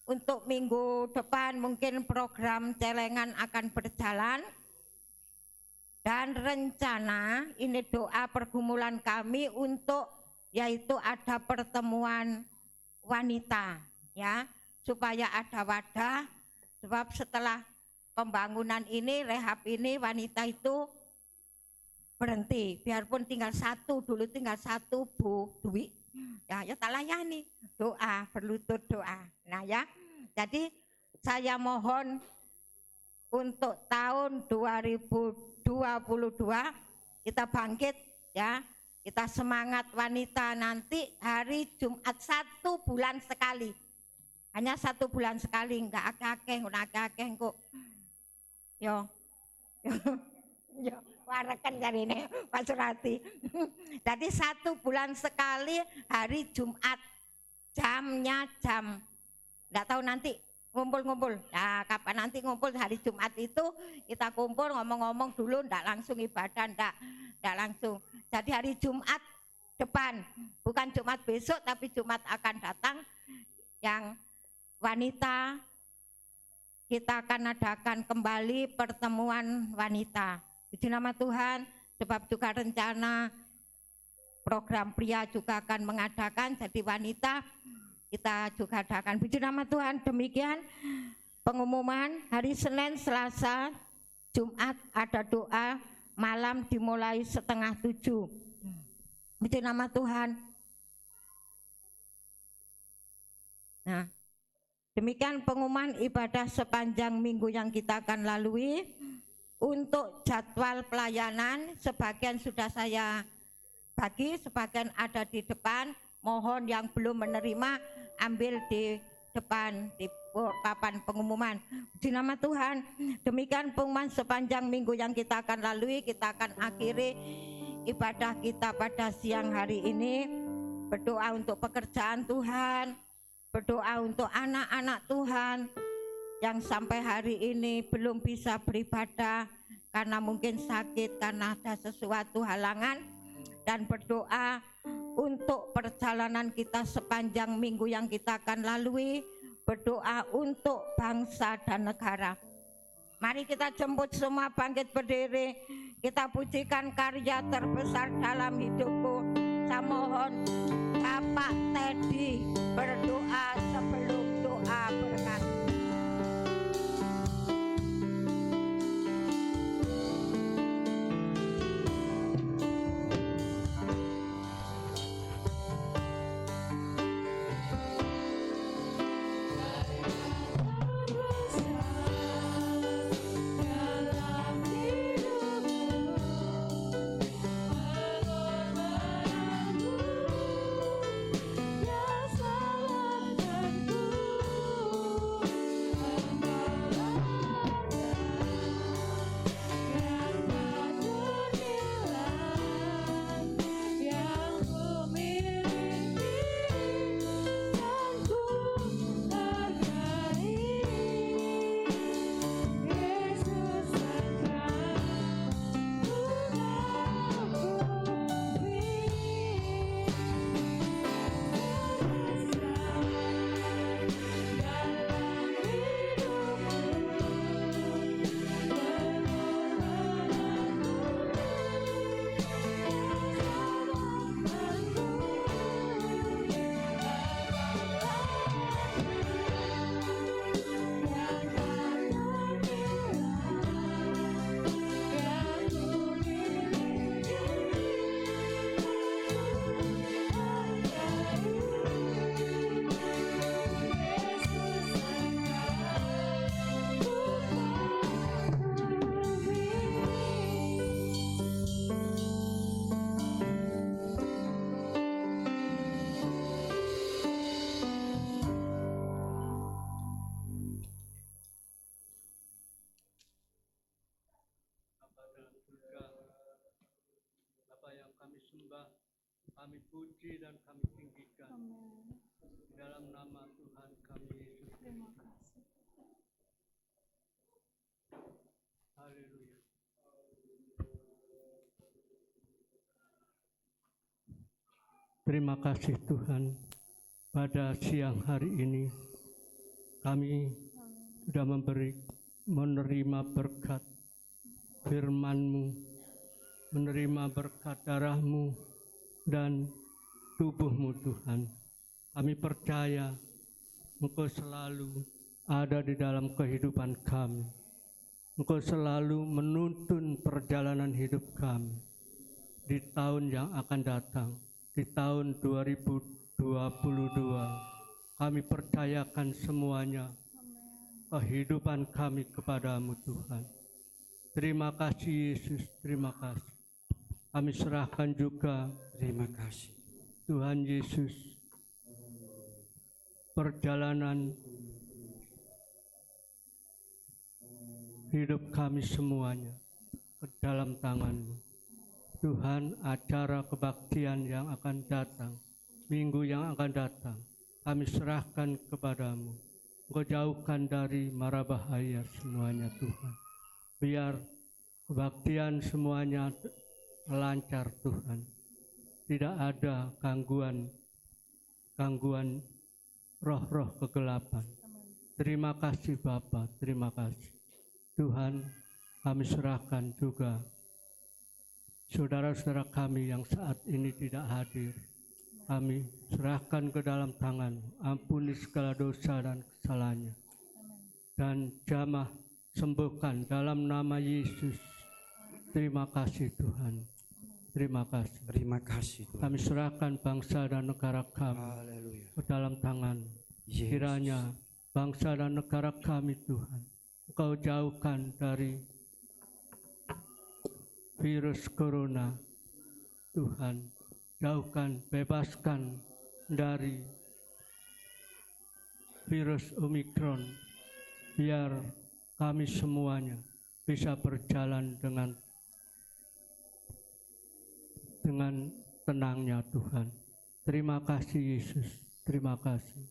untuk minggu depan mungkin program celengan akan berjalan. Dan rencana ini doa pergumulan kami untuk yaitu ada pertemuan wanita ya, supaya ada wadah, sebab setelah pembangunan ini, rehab ini, wanita itu berhenti, biarpun tinggal satu Bu Dwi ya tak layani, doa, berlutut doa. Nah ya, jadi saya mohon untuk tahun 2022 kita bangkit ya. Kita semangat wanita nanti hari Jumat 1 bulan sekali. Hanya 1 bulan sekali, enggak akeh-akeh kok. Yo. Warakan cari ini Pak Surati. Jadi 1 bulan sekali hari Jumat. Jamnya jam. Enggak tahu nanti ngumpul-ngumpul. Nah, kapan nanti ngumpul hari Jumat itu kita kumpul ngomong-ngomong dulu, enggak langsung ibadah, enggak langsung. Jadi hari Jumat depan, bukan Jumat besok tapi Jumat akan datang yang wanita, kita akan adakan kembali pertemuan wanita. Puji nama Tuhan, sebab juga rencana program pria juga akan mengadakan, jadi wanita kita juga adakan. Puji nama Tuhan. Demikian pengumuman. Hari Senin, Selasa, Jumat ada doa malam dimulai 6:30. Puji nama Tuhan. Nah, demikian pengumuman ibadah sepanjang minggu yang kita akan lalui. Untuk jadwal pelayanan sebagian sudah saya bagi, sebagian ada di depan. Mohon yang belum menerima ambil di depan di papan pengumuman. Di nama Tuhan, demikian pengumuman sepanjang minggu yang kita akan lalui. Kita akan akhiri ibadah kita pada siang hari ini. Berdoa untuk pekerjaan Tuhan, berdoa untuk anak-anak Tuhan yang sampai hari ini belum bisa beribadah karena mungkin sakit, karena ada sesuatu halangan, dan berdoa untuk perjalanan kita sepanjang minggu yang kita akan lalui, berdoa untuk bangsa dan negara. Mari kita jemput semua bangkit berdiri, kita pujikan karya terbesar dalam hidupku. Saya mohon Bapak Teddy berdoa sebelum doa berkat. Yang selamatkanku sembah, kami puji dan kami tinggikan. Di dalam nama Tuhan kami Yesus. Terima kasih. Haleluya. Terima kasih Tuhan, pada siang hari ini kami sudah menerima berkat firman-Mu, menerima berkat darah-Mu dan tubuh-Mu Tuhan. Kami percaya Engkau selalu ada di dalam kehidupan kami. Engkau selalu menuntun perjalanan hidup kami di tahun yang akan datang, di tahun 2022. Kami percayakan semuanya kehidupan kami kepadamu Tuhan. Terima kasih Yesus, terima kasih. Kami serahkan juga, Terima kasih. Tuhan Yesus, perjalanan hidup kami semuanya ke dalam tangan-Mu. Tuhan, acara kebaktian yang akan datang, minggu yang akan datang, kami serahkan kepadamu. Engkau jauhkan dari mara bahaya semuanya Tuhan. Biar kebaktian semuanya lancar Tuhan. Tidak ada gangguan roh-roh kegelapan. Terima kasih Bapa, terima kasih. Tuhan, kami serahkan juga saudara-saudara kami yang saat ini tidak hadir. Kami serahkan ke dalam tangan, ampuni segala dosa dan kesalahannya. Dan jamah sembuhkan dalam nama Yesus. Terima kasih Tuhan. Terima kasih. Terima kasih Tuhan. Kami serahkan bangsa dan negara kami Haleluya. ke dalam tangan. Yesus. Kiranya bangsa dan negara kami Tuhan, Engkau jauhkan dari virus corona Tuhan. Jauhkan, bebaskan dari virus Omikron, biar kami semuanya bisa berjalan dengan tenangnya Tuhan. Terima kasih Yesus, terima kasih.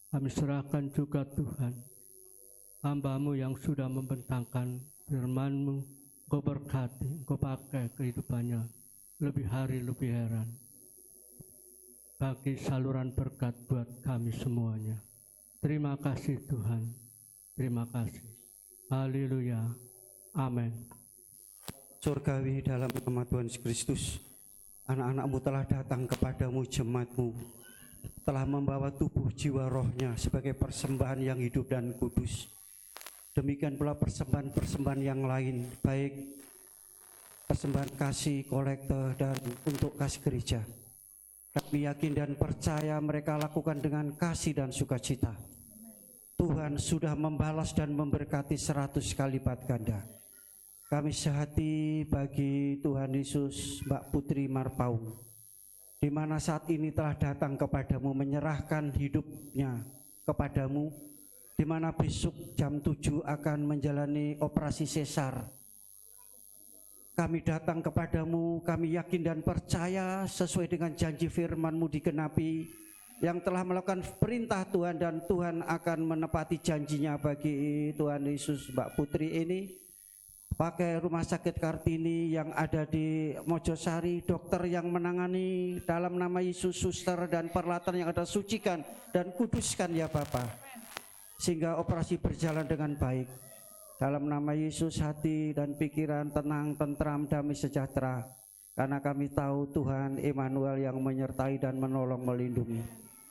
Kami serahkan juga Tuhan, hamba-Mu yang sudah membentangkan firman-Mu, Engkau berkati, Engkau pakai kehidupannya lebih hari lebih heran. Bagi saluran berkat buat kami semuanya. Terima kasih Tuhan, terima kasih. Haleluya, amin. Surgawi dalam nama Tuhan Yesus Kristus, anak-anak-Mu telah datang kepadamu, jemaat-Mu telah membawa tubuh jiwa rohnya sebagai persembahan yang hidup dan kudus. Demikian pula persembahan-persembahan yang lain, baik persembahan kasih, kolektor, dan untuk kasih gereja. Kami yakin dan percaya mereka lakukan dengan kasih dan sukacita. Tuhan sudah membalas dan memberkati 100 kali lipat ganda. Kami sehati bagi Tuhan Yesus, Mbak Putri Marpaung, di mana saat ini telah datang kepadamu, menyerahkan hidupnya kepadamu, di mana besok jam 7 akan menjalani operasi sesar. Kami datang kepadamu, kami yakin dan percaya sesuai dengan janji firman-Mu digenapi, yang telah melakukan perintah Tuhan, dan Tuhan akan menepati janjinya bagi Tuhan Yesus Mbak Putri ini. Pakai Rumah Sakit Kartini yang ada di Mojosari, dokter yang menangani dalam nama Yesus, suster dan peralatan yang ada, sucikan dan kuduskan ya Bapa, sehingga operasi berjalan dengan baik. Dalam nama Yesus, hati dan pikiran tenang, tentram, damai sejahtera. Karena kami tahu Tuhan Immanuel yang menyertai dan menolong, melindungi.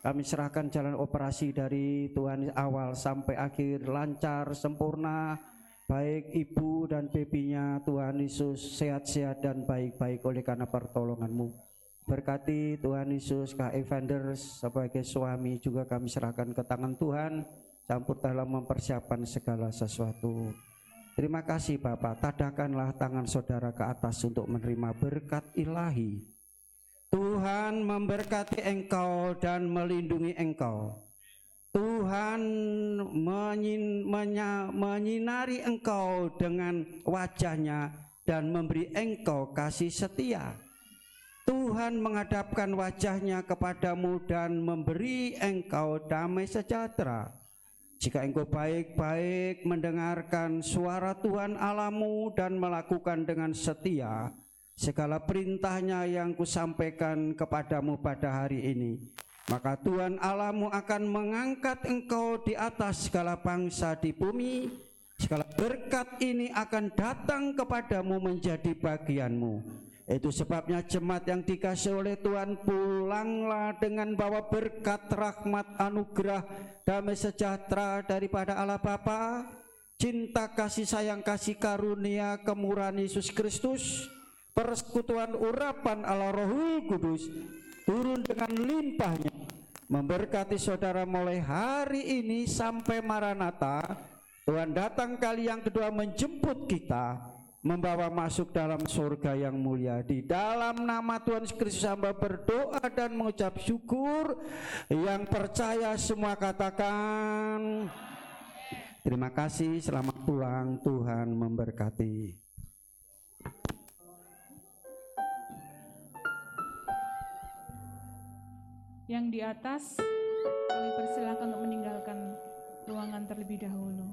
Kami serahkan jalan operasi dari Tuhan awal sampai akhir lancar, sempurna. Baik ibu dan babynya Tuhan Yesus sehat-sehat dan baik-baik oleh karena pertolongan-Mu. Berkati Tuhan Yesus, Kak Evanders sebagai suami juga kami serahkan ke tangan Tuhan. Campur dalam mempersiapkan segala sesuatu. Terima kasih Bapak, tadahkanlah tangan saudara ke atas untuk menerima berkat ilahi. Tuhan memberkati engkau dan melindungi engkau. Tuhan menyinari engkau dengan wajahnya dan memberi engkau kasih setia. Tuhan menghadapkan wajahnya kepadamu dan memberi engkau damai sejahtera. Jika engkau baik-baik mendengarkan suara Tuhan Allahmu dan melakukan dengan setia segala perintahnya yang kusampaikan kepadamu pada hari ini, maka Tuhan Allahmu akan mengangkat engkau di atas segala bangsa di bumi. Segala berkat ini akan datang kepadamu menjadi bagianmu. Itu sebabnya jemaat yang dikasihi oleh Tuhan, pulanglah dengan bawa berkat, rahmat, anugerah, damai sejahtera daripada Allah Bapa, cinta, kasih sayang, kasih karunia, kemurahan Yesus Kristus, persekutuan urapan Allah Rohul Kudus turun dengan limpahnya memberkati saudara mulai hari ini sampai Maranatha. Tuhan datang kali yang kedua menjemput kita, membawa masuk dalam surga yang mulia. Di dalam nama Tuhan Yesus Kristus hamba berdoa dan mengucap syukur. Yang percaya semua katakan terima kasih, selamat pulang, Tuhan memberkati. Yang di atas kami persilakan untuk meninggalkan ruangan terlebih dahulu.